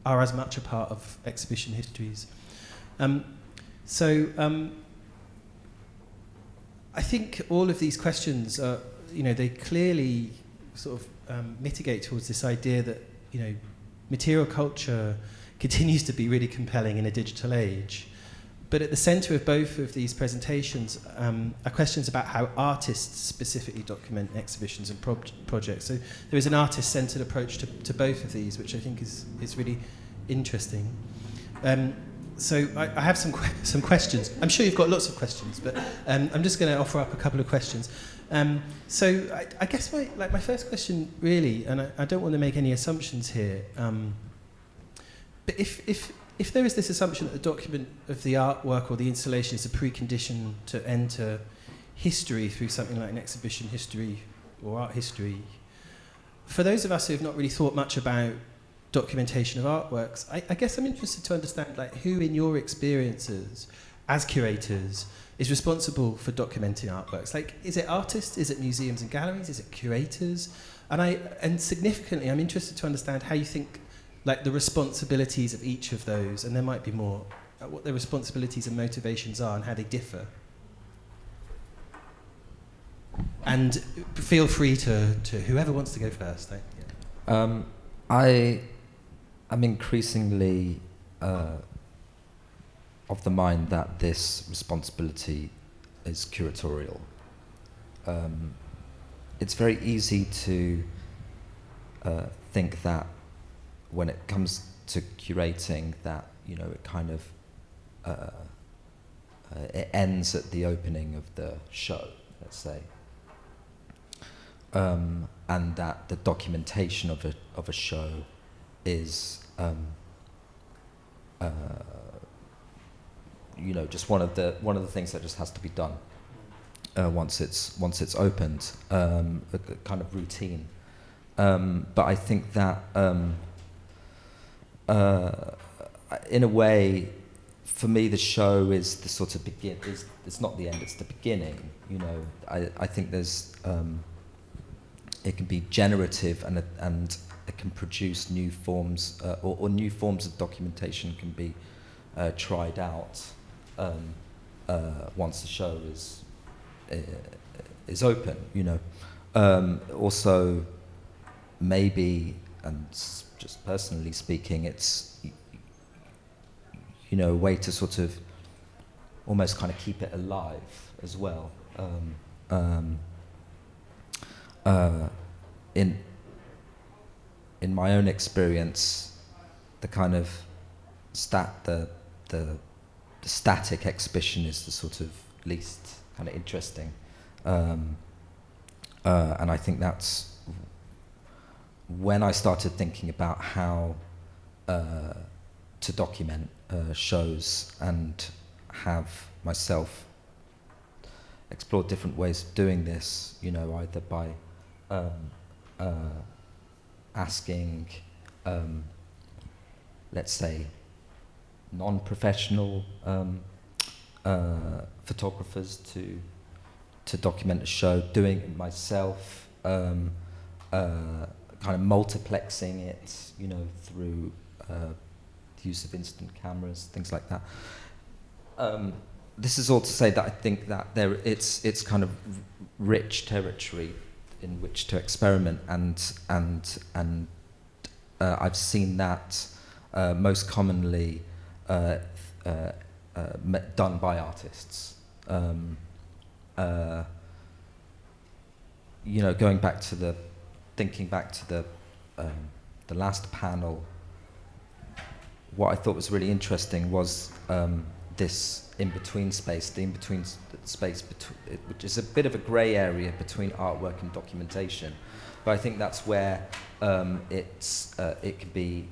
are as much a part of exhibition histories. I think all of these questions are, they clearly sort of mitigate towards this idea that, material culture continues to be really compelling in a digital age. But at the centre of both of these presentations are questions about how artists specifically document exhibitions and projects. So there is an artist-centred approach to both of these, which I think is really interesting. So I have some questions. I'm sure you've got lots of questions, but I'm just going to offer up a couple of questions. So I guess my first question really, and I don't want to make any assumptions here, but if there is this assumption that the document of the artwork or the installation is a precondition to enter history through something like an exhibition history or art history, for those of us who have not really thought much about documentation of artworks, I guess I'm interested to understand who in your experiences as curators is responsible for documenting artworks. Is it artists? Is it museums and galleries? Is it curators? And significantly, I'm interested to understand how you think the responsibilities of each of those, and there might be more, what their responsibilities and motivations are and how they differ. And feel free to whoever wants to go first. I'm increasingly of the mind that this responsibility is curatorial. It's very easy to think that when it comes to curating, that it kind of it ends at the opening of the show, let's say, and that the documentation of a show is just one of the things that just has to be done once it's opened, a kind of routine. But I think that in a way, for me, the show is the sort of it's not the end, it's the beginning. I think there's it can be generative and it can produce new forms, or new forms of documentation can be tried out once the show is open. Also, maybe, and just personally speaking, it's a way to sort of almost kind of keep it alive as well. In my own experience, the kind of the static exhibition is the sort of least kind of interesting, and I think that's when I started thinking about how to document shows and have myself explore different ways of doing this, either by asking, let's say, non-professional photographers to document a show, doing it myself, kind of multiplexing it, through the use of instant cameras, things like that. This is all to say that I think that it's kind of rich territory in which to experiment, and I've seen that most commonly done by artists. Thinking back to the last panel, what I thought was really interesting was this in-between space, the in-between space, which is a bit of a grey area between artwork and documentation. But I think that's where it can be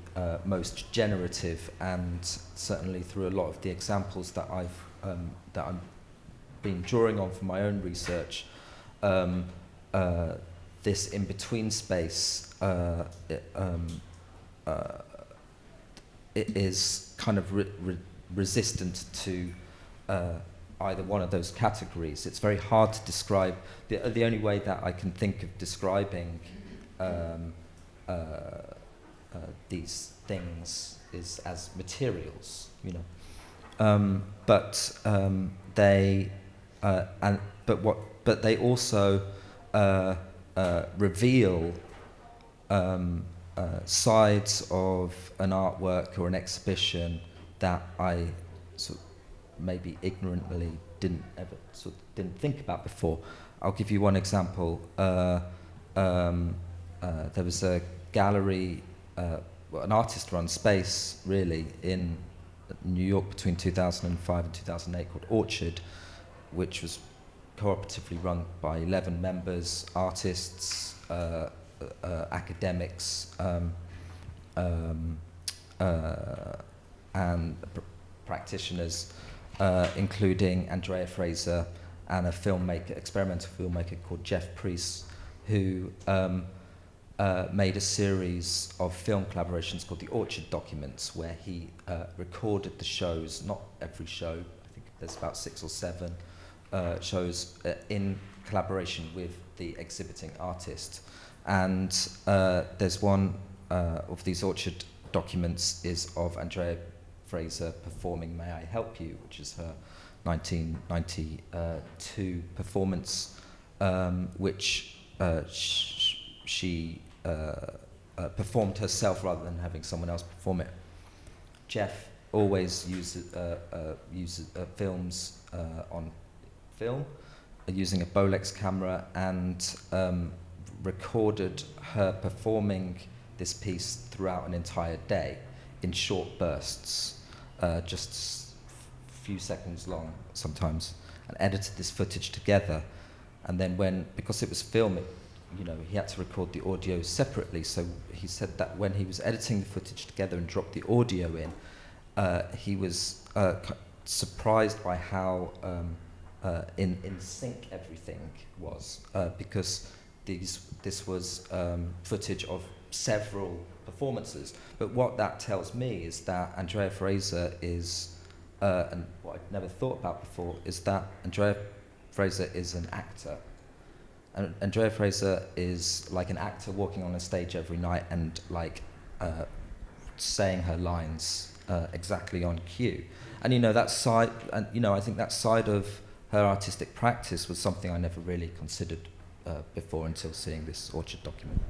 most generative, and certainly through a lot of the examples that I'm been drawing on for my own research, this in-between space it is kind of resistant to either one of those categories. It's very hard to describe. The only way that I can think of describing these things is as materials, you know. But they also reveal sides of an artwork or an exhibition that I sort of maybe ignorantly didn't think about before. I'll give you one example. There was a gallery, an artist-run space, really, in New York between 2005 and 2008 called Orchard, which was cooperatively run by 11 members, artists, academics, and practitioners, including Andrea Fraser and a filmmaker, experimental filmmaker called Jeff Priest, who made a series of film collaborations called the Orchard Documents, where he recorded the shows, not every show, I think there's about 6 or 7 shows in collaboration with the exhibiting artist. And there's one of these Orchard Documents is of Andrea Fraser performing May I Help You, which is her 1992 performance, which she performed herself rather than having someone else perform it. Jeff always uses films on film using a Bolex camera, and recorded her performing this piece throughout an entire day in short bursts, just a few seconds long sometimes, and edited this footage together. And then because it was film, he had to record the audio separately. So he said that when he was editing the footage together and dropped the audio in, he was surprised by how in sync everything was, because this was footage of several performances. But what that tells me is that Andrea Fraser is, and what I'd never thought about before, is that Andrea Fraser is an actor. And Andrea Fraser is like an actor walking on a stage every night and saying her lines exactly on cue. And that side, and I think that side of her artistic practice was something I never really considered before until seeing this Orchard document.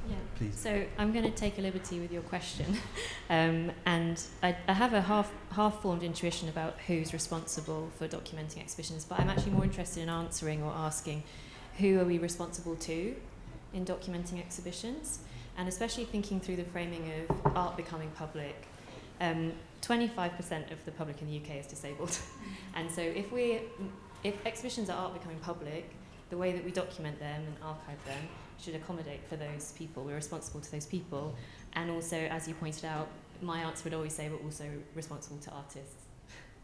Yeah. Please. So I'm going to take a liberty with your question, and I have a half-formed intuition about who's responsible for documenting exhibitions, but I'm actually more interested in answering or asking, who are we responsible to in documenting exhibitions, and especially thinking through the framing of art becoming public. 25% of the public in the UK is disabled, and so if exhibitions are art becoming public, the way that we document them and archive them should accommodate for those people. We're responsible to those people. And also, as you pointed out, my answer would always say we're also responsible to artists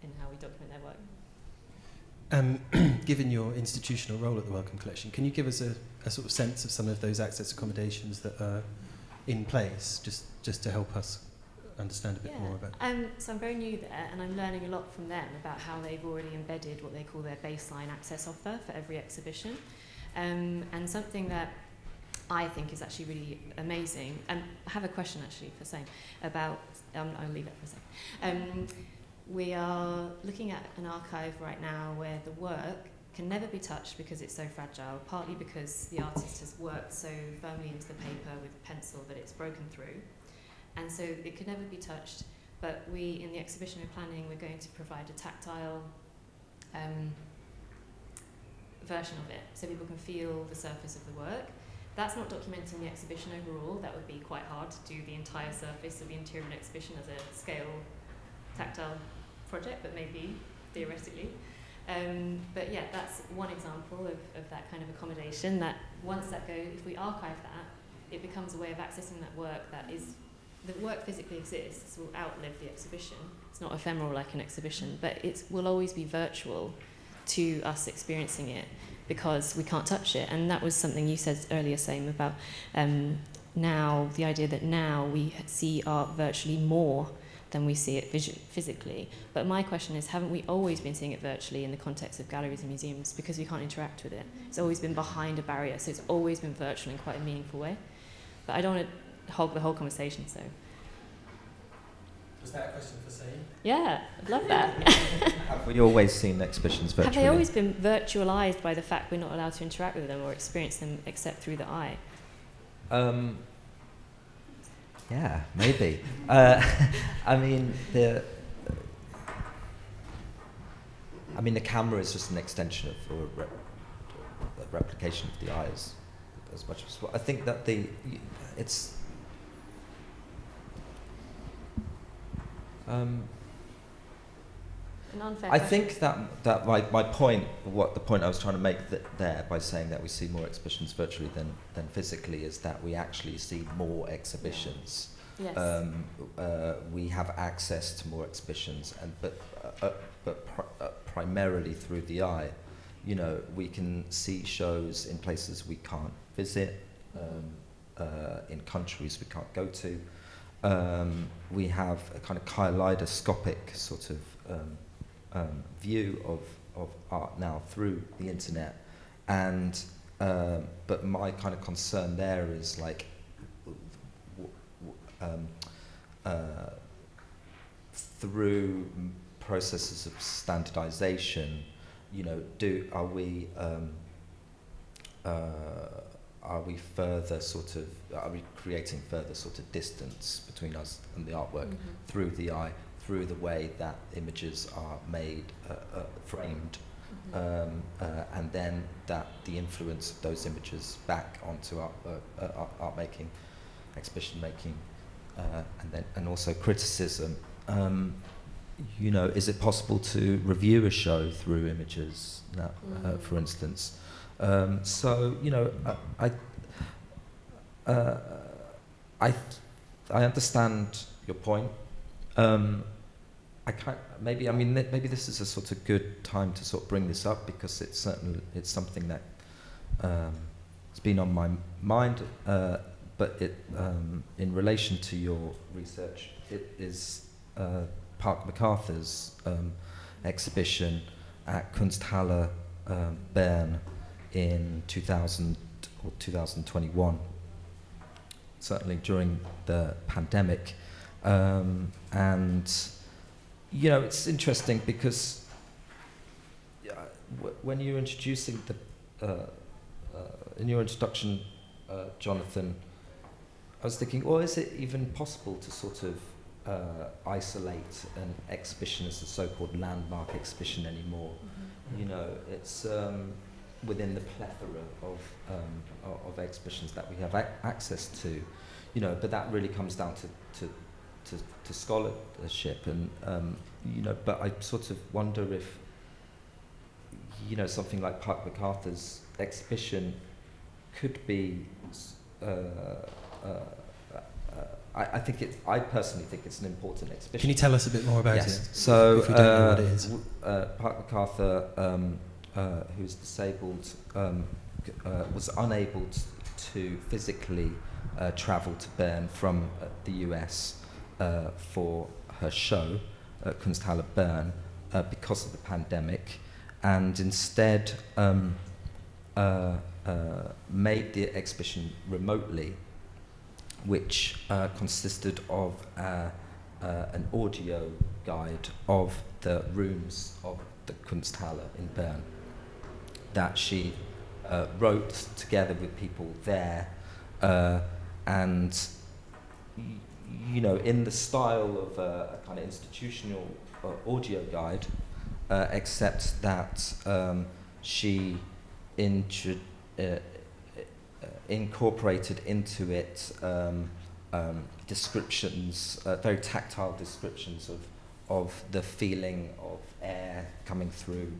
in how we document their work. Given your institutional role at the Wellcome Collection, can you give us a sort of sense of some of those access accommodations that are in place, just to help us understand a bit more about it? So I'm very new there, and I'm learning a lot from them about how they've already embedded what they call their baseline access offer for every exhibition. And something that I think is actually really amazing, and I have a question actually for Saim about, I'll leave it for a second. We are looking at an archive right now where the work can never be touched because it's so fragile, partly because the artist has worked so firmly into the paper with pencil that it's broken through. And so it could never be touched, but we, in the exhibition we're planning, we're going to provide a tactile version of it, so people can feel the surface of the work. that's not documenting the exhibition overall. That would be quite hard to do the entire surface of the interior of an exhibition as a scale tactile project, but maybe theoretically. But yeah, that's one example of that kind of accommodation, that once that goes, if we archive that, it becomes a way of accessing that work the work physically exists, will outlive the exhibition. It's not ephemeral like an exhibition, but it will always be virtual to us experiencing it because we can't touch it. And that was something you said earlier, Saim, about now, the idea that now we see art virtually more than we see it physically. But my question is, haven't we always been seeing it virtually in the context of galleries and museums because we can't interact with it? It's always been behind a barrier, so it's always been virtual in quite a meaningful way. But I don't want to hog the whole conversation, so. Was that a question for Saim? Yeah, I'd love that. Have we always seen exhibitions virtually? Have they always been virtualised by the fact we're not allowed to interact with them or experience them except through the eye? Yeah, maybe. I mean, the camera is just an extension of or a replication of the eye as much as possible. I think that it's. An unfair I question. think that my point, the point I was trying to make there by saying that we see more exhibitions virtually than physically, is that we actually see more exhibitions. Yes. We have access to more exhibitions, but primarily through the eye. You know, we can see shows in places we can't visit, in countries we can't go to. We have a kind of kaleidoscopic sort of view of art now through the internet, and but my kind of concern there is like through processes of standardization, you know, are we creating further sort of distance between us and the artwork through the eye, through the way that images are made, framed, and then that the influence of those images back onto art making, exhibition making, and also criticism. You know, is it possible to review a show through images now, for instance? So, you know, I understand your point. Maybe this is a sort of good time to sort of bring this up, because it's something that it's been on my mind. But it, in relation to your research, it is Park MacArthur's exhibition at Kunsthalle Bern in 2000 or 2021, certainly during the pandemic. And, you know, it's interesting because when you're introducing in your introduction, Jonathan, I was thinking, well, is it even possible to sort of isolate an exhibition as a so-called landmark exhibition anymore? You know, it's within the plethora of exhibitions that we have access to, you know, but that really comes down to scholarship, and you know, but I sort of wonder if, you know, something like Park MacArthur's exhibition could be I personally think it's an important exhibition. Can you tell us a bit more about it? So, if we don't know what it is. Park MacArthur, who's disabled, was unable to physically travel to Bern from the US for her show at Kunsthalle Bern because of the pandemic, and instead made the exhibition remotely, which consisted of an audio guide of the rooms of the Kunsthalle in Bern that she wrote together with people there, and you know, in the style of a kind of institutional audio guide, except that she incorporated into it descriptions, very tactile descriptions of the feeling of air coming through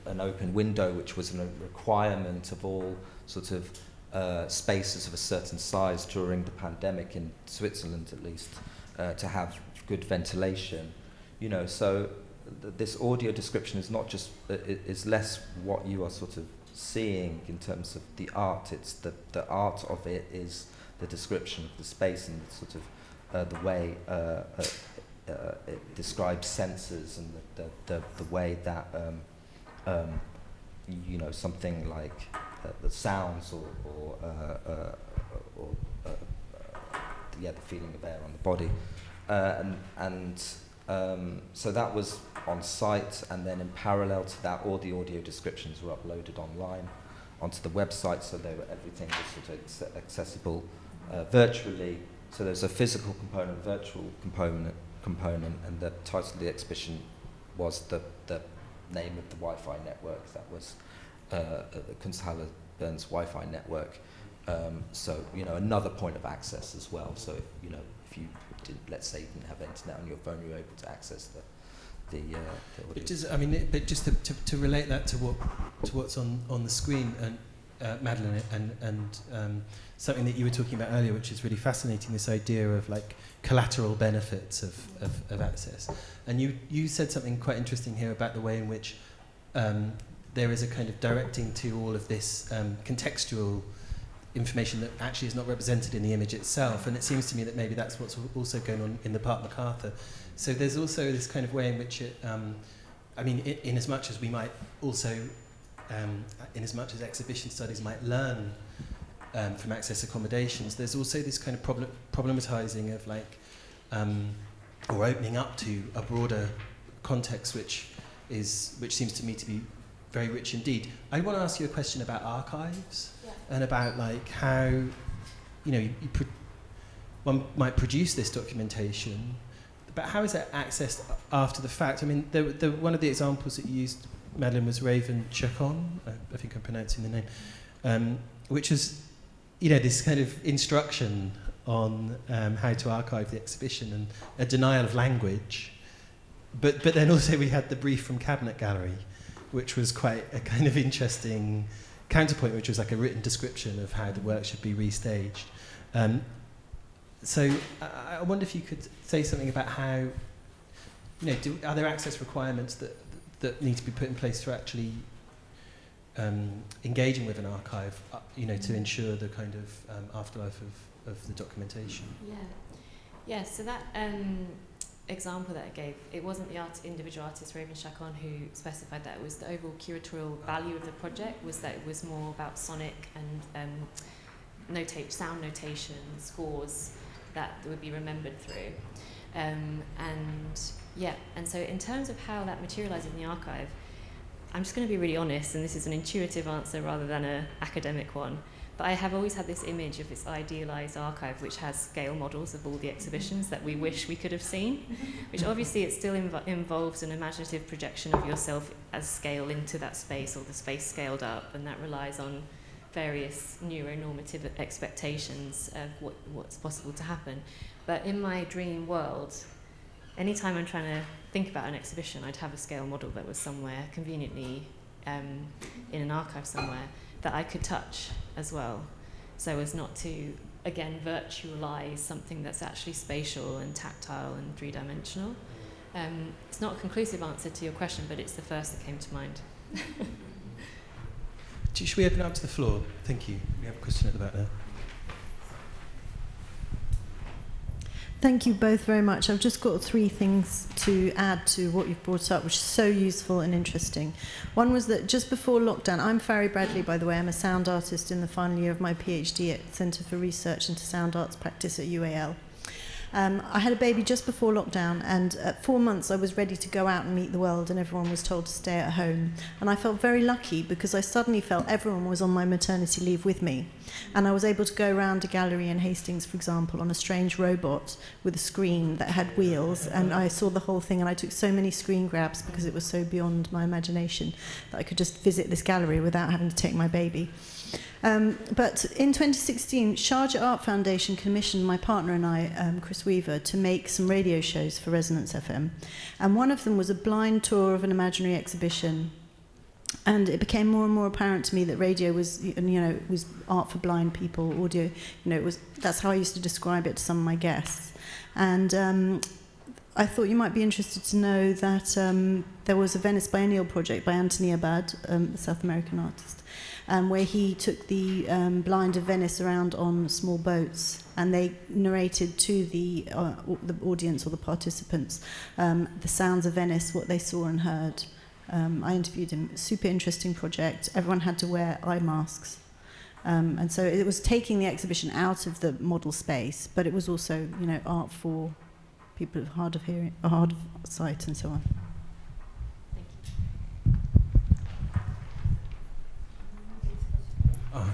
an open window, which was a requirement of all sorts of spaces of a certain size during the pandemic, in Switzerland at least, to have good ventilation. You know, so this audio description is not just, is less what you are sort of seeing in terms of the art. It's the art of it is the description of the space and sort of the way it describes senses, and the way that you know, something like the sounds or the feeling of air on the body, so that was on site, and then in parallel to that, all the audio descriptions were uploaded online onto the website, so everything was sort of accessible virtually. So there's a physical component, virtual component, and the title of the exhibition was the name of the Wi-Fi network. That was Kunsthalle-Bern's Wi-Fi network. So, you know, another point of access as well. So, you know, if you didn't, let's say you didn't have internet on your phone, you were able to access the audio. It does, I mean, but just to relate that to what's on the screen, and Madeleine, and something that you were talking about earlier, which is really fascinating, this idea of like collateral benefits of access. And you said something quite interesting here about the way in which there is a kind of directing to all of this contextual information that actually is not represented in the image itself. And it seems to me that maybe that's what's also going on in the Park MacArthur. So there's also this kind of way in which it, I mean, in as much as we might also, in as much as exhibition studies might learn from access accommodations, there's also this kind of problematizing of like, or opening up to a broader context, which seems to me to be very rich indeed. I want to ask you a question about archives, and about like how, you know, one might produce this documentation, but how is it accessed after the fact? I mean, one of the examples that you used, Madeleine, was Raven Chacon, I think I'm pronouncing the name, which is, you know, this kind of instruction on how to archive the exhibition and a denial of language. But then also we had the brief from Cabinet Gallery, which was quite a kind of interesting counterpoint, which was like a written description of how the work should be restaged. So I wonder if you could say something about how, you know, are there access requirements that need to be put in place for actually engaging with an archive, you know, to ensure the kind of afterlife of the documentation? Yeah, so that example that I gave, it wasn't the individual artist Raven Chacon who specified that. It was the overall curatorial value of the project was that it was more about sonic and sound notation, scores that would be remembered through. And so in terms of how that materialized in the archive, I'm just going to be really honest, and this is an intuitive answer rather than an academic one, but I have always had this image of this idealized archive which has scale models of all the exhibitions that we wish we could have seen, which obviously it still involves an imaginative projection of yourself as scale into that space, or the space scaled up, and that relies on various neuronormative expectations of what's possible to happen. But in my dream world, anytime I'm trying to think about an exhibition, I'd have a scale model that was somewhere conveniently in an archive somewhere that I could touch as well, so as not to, again, virtualize something that's actually spatial and tactile and three-dimensional. It's not a conclusive answer to your question, but it's the first that came to mind. Should we open it up to the floor? Thank you. We have a question at the back there. Thank you both very much. I've just got 3 things to add to what you've brought up, which is so useful and interesting. One was that just before lockdown, I'm Farry Bradley, by the way. I'm a sound artist in the final year of my PhD at Centre for Research into Sound Arts Practice at UAL. I had a baby just before lockdown, and at 4 months I was ready to go out and meet the world, and everyone was told to stay at home. And I felt very lucky because I suddenly felt everyone was on my maternity leave with me. And I was able to go around a gallery in Hastings, for example, on a strange robot with a screen that had wheels, and I saw the whole thing, and I took so many screen grabs because it was so beyond my imagination that I could just visit this gallery without having to take my baby. But in 2016, Sharjah Art Foundation commissioned my partner and I, Chris Weaver, to make some radio shows for Resonance FM. And one of them was a blind tour of an imaginary exhibition. And it became more and more apparent to me that radio was, was art for blind people, audio, that's how I used to describe it to some of my guests. And I thought you might be interested to know that there was a Venice Biennial project by Anthony Abad, a South American artist, where he took the blind of Venice around on small boats, and they narrated to the audience or the participants the sounds of Venice, what they saw and heard. I interviewed him. Super interesting project. Everyone had to wear eye masks. And so it was taking the exhibition out of the model space, but it was also, art for people hard of hearing, hard of sight, and so on.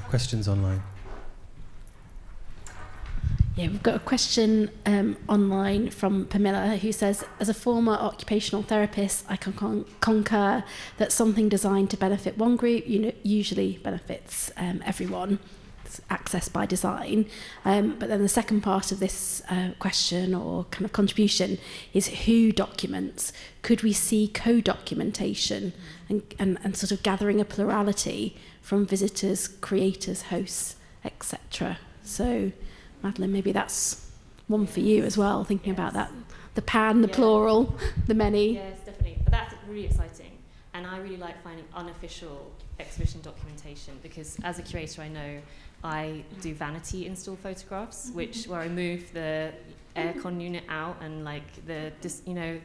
Questions online. Yeah, we've got a question online from Pamela, who says, as a former occupational therapist, I can concur that something designed to benefit one group usually benefits everyone. It's access by design. But then the second part of this question or kind of contribution is who documents? Could we see co-documentation and sort of gathering a plurality from visitors, creators, hosts, etc.? So, Madeleine, maybe that's one for you as well, thinking about that, the the plural, the many. Yes, definitely. But that's really exciting. And I really like finding unofficial exhibition documentation because as a curator, I know I do vanity install photographs, where I move the aircon unit out and the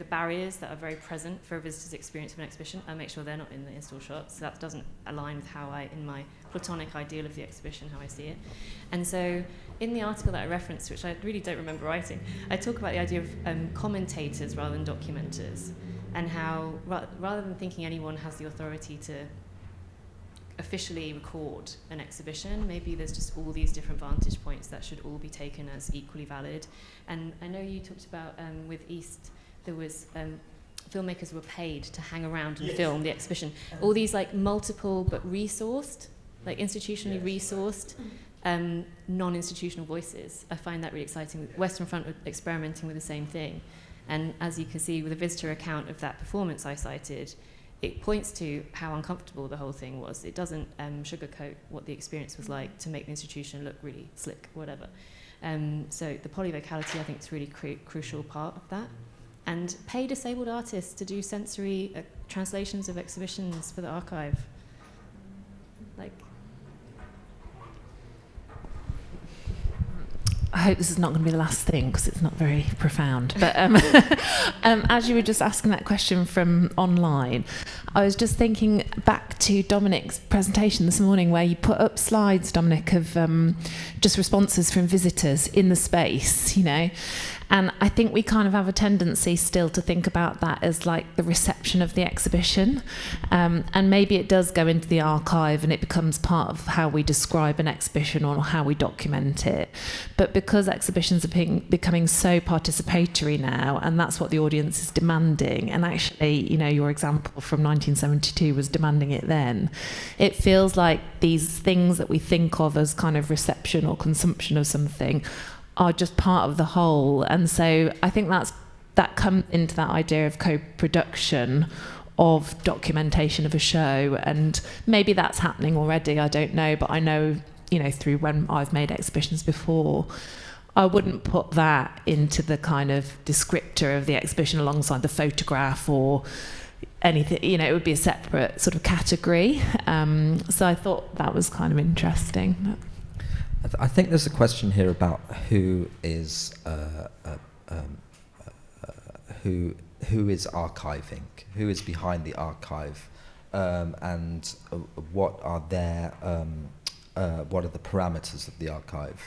barriers that are very present for a visitor's experience of an exhibition. I make sure they're not in the install shots. So that doesn't align with how in my platonic ideal of the exhibition, how I see it. And so in the article that I referenced, which I really don't remember writing, I talk about the idea of commentators rather than documenters, and how rather than thinking anyone has the authority to officially record an exhibition, maybe there's just all these different vantage points that should all be taken as equally valid. And I know you talked about with East, there was filmmakers were paid to hang around and film the exhibition. All these multiple but resourced, institutionally resourced, non-institutional voices. I find that really exciting. Western Front were experimenting with the same thing. And as you can see with the visitor account of that performance I cited, it points to how uncomfortable the whole thing was. It doesn't sugarcoat what the experience was like to make the institution look really slick, whatever. So the polyvocality, I think, is a really crucial part of that. And pay disabled artists to do sensory translations of exhibitions for the archive. I hope this is not going to be the last thing because it's not very profound. But as you were just asking that question from online, I was just thinking back to Dominic's presentation this morning where you put up slides, Dominic, of just responses from visitors in the space, And I think we kind of have a tendency still to think about that as the reception of the exhibition. And maybe it does go into the archive and it becomes part of how we describe an exhibition or how we document it. But because exhibitions are becoming so participatory now, and that's what the audience is demanding, and actually, your example from 1972 was demanding it then, it feels like these things that we think of as kind of reception or consumption of something are just part of the whole. And so I think that comes into that idea of co-production of documentation of a show, and maybe that's happening already, I don't know, but I know, through when I've made exhibitions before, I wouldn't put that into the kind of descriptor of the exhibition alongside the photograph or anything, it would be a separate sort of category. So I thought that was kind of interesting. I think there's a question here about who is archiving, who is behind the archive, and what are what are the parameters of the archive.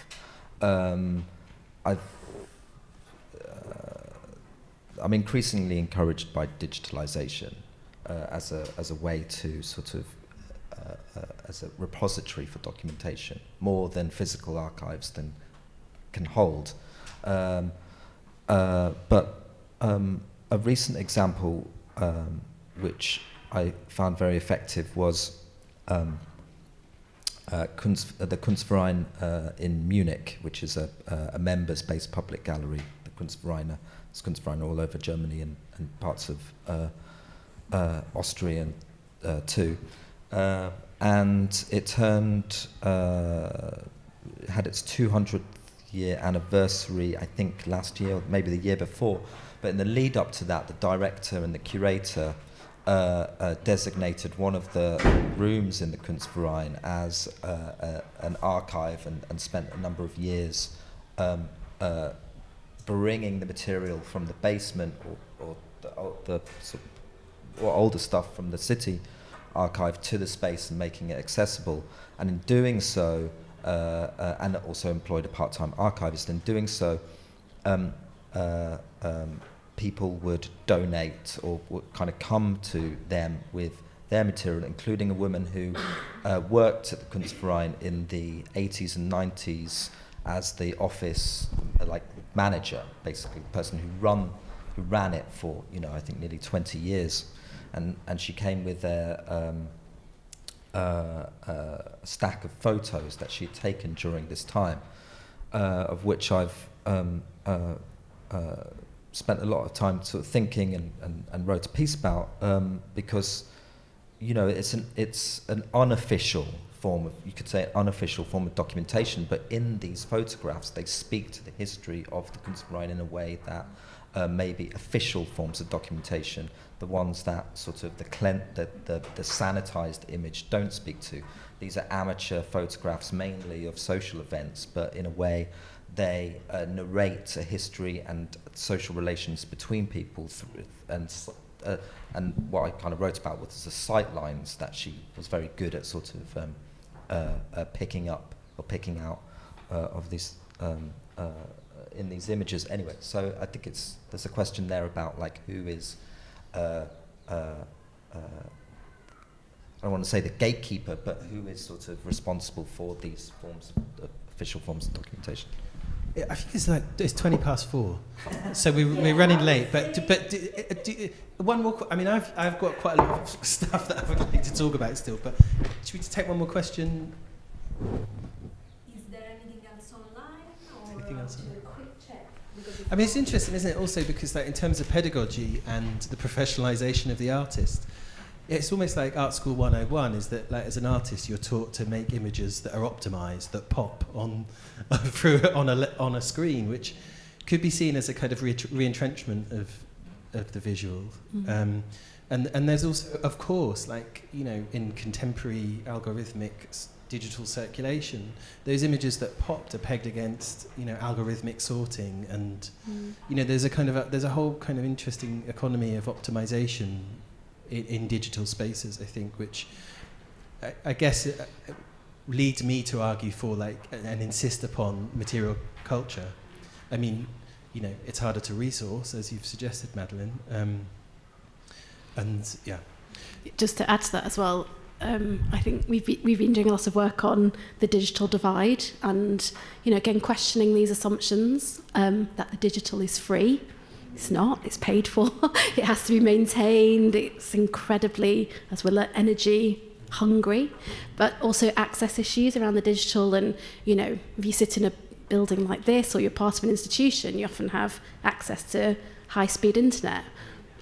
I'm increasingly encouraged by digitalization as a way to sort of as a repository for documentation, more than physical archives can hold. But a recent example which I found very effective was the Kunstverein in Munich, which is a members-based public gallery. The Kunstvereine, there's Kunstvereine all over Germany and parts of Austria too. And it had its 200th year anniversary, I think last year, or maybe the year before. But in the lead up to that, the director and the curator designated one of the rooms in the Kunstverein as an archive and spent a number of years bringing the material from the basement or older stuff from the city archive to the space and making it accessible. And in doing so, and also employed a part-time archivist. In doing so, people would donate or would kind of come to them with their material, including a woman who worked at the Kunstverein in the 80s and 90s as the office manager, basically, the person who ran it for, I think nearly 20 years. And she came with a stack of photos that she had taken during this time, of which I've spent a lot of time sort of thinking and wrote a piece about, because it's an unofficial form of, you could say, an unofficial form of documentation, but in these photographs they speak to the history of the Kunstverein in a way that maybe official forms of documentation, the ones that sort of the sanitized image don't speak to. These are amateur photographs mainly of social events, but in a way they narrate a history and social relations between people, and what I kind of wrote about was the sight lines that she was very good at sort of picking up or picking out of these in these images. Anyway, so I think there's a question there about who is I don't want to say the gatekeeper, but who is sort of responsible for these forms of official forms of documentation. Yeah, I think it's 4:20, so we're running late. But one more. I mean, I've got quite a lot of stuff that I would like to talk about still. But should we just take one more question? Is there anything else online, or anything else? a quick check? I mean, it's interesting, isn't it? Also, because in terms of pedagogy and the professionalisation of the artist, it's almost like Art School 101 is that, as an artist, you're taught to make images that are optimised, that pop on a screen, which could be seen as a kind of re-entrenchment of the visual. Mm-hmm. And there's also, of course, in contemporary algorithmic digital circulation, those images that popped are pegged against, algorithmic sorting, and there's a whole kind of interesting economy of optimization in digital spaces, I think, which I guess leads me to argue for and insist upon material culture. I mean, it's harder to resource, as you've suggested, Madeleine, and yeah. Just to add to that as well, I think we've been doing a lot of work on the digital divide, and again questioning these assumptions that the digital is free. It's not. It's paid for. It has to be maintained. It's incredibly, as we're energy hungry, but also access issues around the digital. And if you sit in a building like this, or you're part of an institution, you often have access to high-speed internet.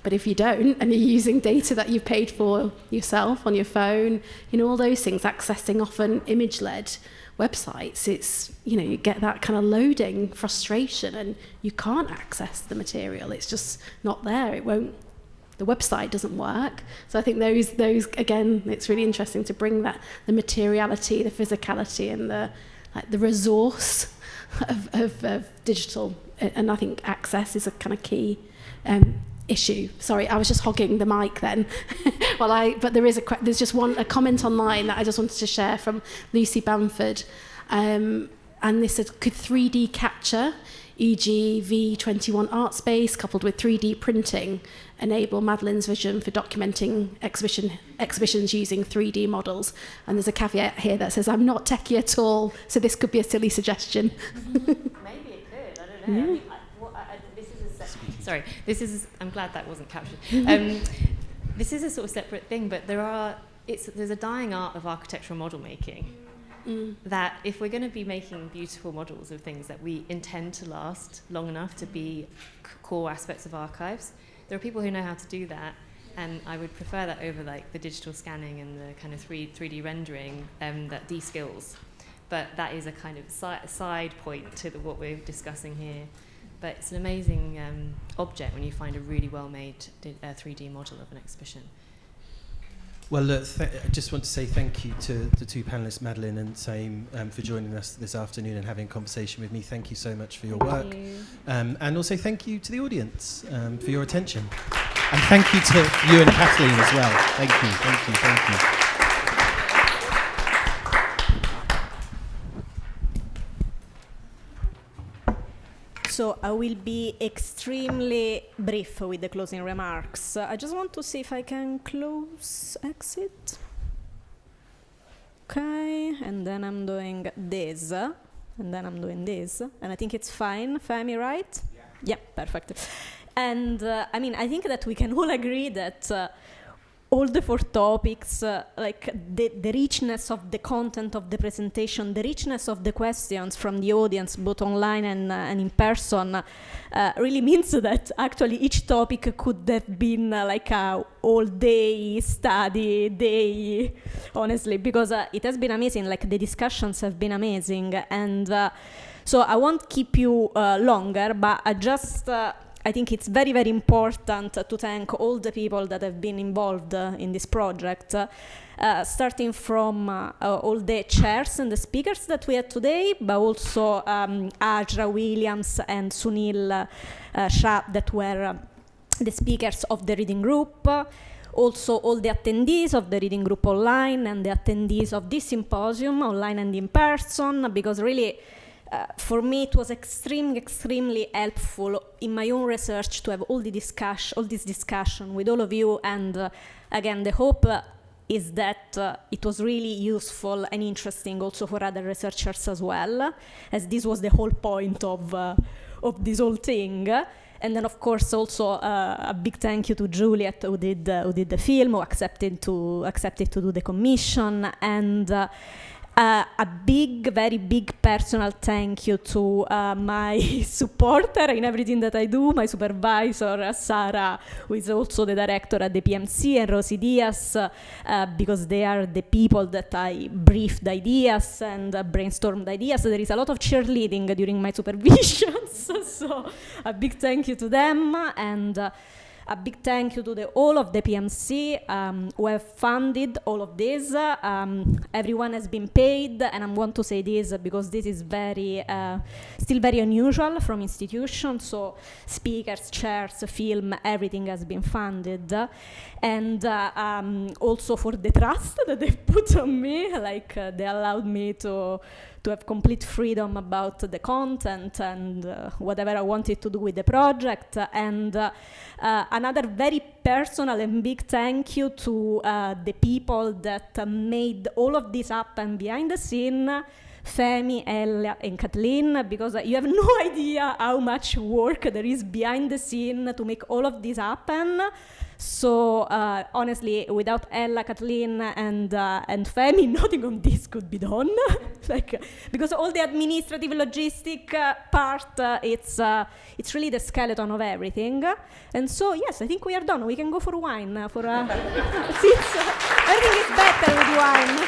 But if you don't, and you're using data that you've paid for yourself on your phone, all those things, accessing often image-led websites, it's, you get that kind of loading frustration, and you can't access the material. It's just not there. The website doesn't work. So I think those again, it's really interesting to bring that, the materiality, the physicality, and the resource of digital. And I think access is a kind of key issue. Sorry, I was just hogging the mic then. But there's just a comment online that I just wanted to share from Lucy Bamford, and this said, could 3D capture e.g. V21 art space coupled with 3D printing, enable Madeleine's vision for documenting exhibitions using 3D models. And there's a caveat here that says, I'm not techie at all, so this could be a silly suggestion. Maybe it could, I don't know. I mean, I'm glad that wasn't captured. This is a sort of separate thing, but there's a dying art of architectural model making. That if we're going to be making beautiful models of things that we intend to last long enough to be core aspects of archives, there are people who know how to do that, and I would prefer that over like the digital scanning and the kind of 3D rendering that de-skills. But that is a kind of side point to what we're discussing here. But it's an amazing object when you find a really well-made 3D model of an exhibition. Well, look, I just want to say thank you to the two panellists, Madeleine and Saim, for joining us this afternoon and having a conversation with me. Thank you so much for your work. And also thank you to the audience for your attention. And thank you to you and Kathleen as well. Thank you, thank you, thank you. So I will be extremely brief with the closing remarks. I just want to see if I can close exit. Okay, and then I'm doing this, and then I'm doing this, and I think it's fine. Femi, right? Yeah, perfect. And I mean, I think that we can all agree that all the 4 topics, like the richness of the content of the presentation, the richness of the questions from the audience, both online and in person, really means that actually each topic could have been like a all-day study day, honestly, because it has been amazing. Like the discussions have been amazing, and so I won't keep you longer, but I think it's very, very important to thank all the people that have been involved in this project, starting from all the chairs and the speakers that we had today, but also Ajra Williams and Sunil Shah that were the speakers of the reading group, also all the attendees of the reading group online and the attendees of this symposium online and in person, because really for me, it was extremely helpful in my own research to have all this discussion with all of you. And again, the hope is that it was really useful and interesting also for other researchers as well, as this was the whole point of this whole thing. And then, of course, also a big thank you to Juliet, who did the film, who accepted to do the commission, and a very big personal thank you to my supporter in everything that I do, my supervisor, Sarah, who is also the director at the PMC, and Rosie Diaz, because they are the people that I briefed ideas and brainstormed ideas. There is a lot of cheerleading during my supervisions, so a big thank you to them, and a big thank you to all of the PMC who have funded all of this. Everyone has been paid, and I want to say this because this is still very unusual from institutions. So speakers, chairs, film, everything has been funded. And also for the trust that they've put on me, like they allowed me to have complete freedom about the content and whatever I wanted to do with the project. And another very personal and big thank you to the people that made all of this happen behind the scene, Femi, Ella, and Kathleen, because you have no idea how much work there is behind the scene to make all of this happen. So honestly, without Ella, Kathleen, and Femi, nothing of this could be done. Because all the administrative, logistic part, it's really the skeleton of everything. And so yes, I think we are done. We can go for wine. Since everything is better with wine.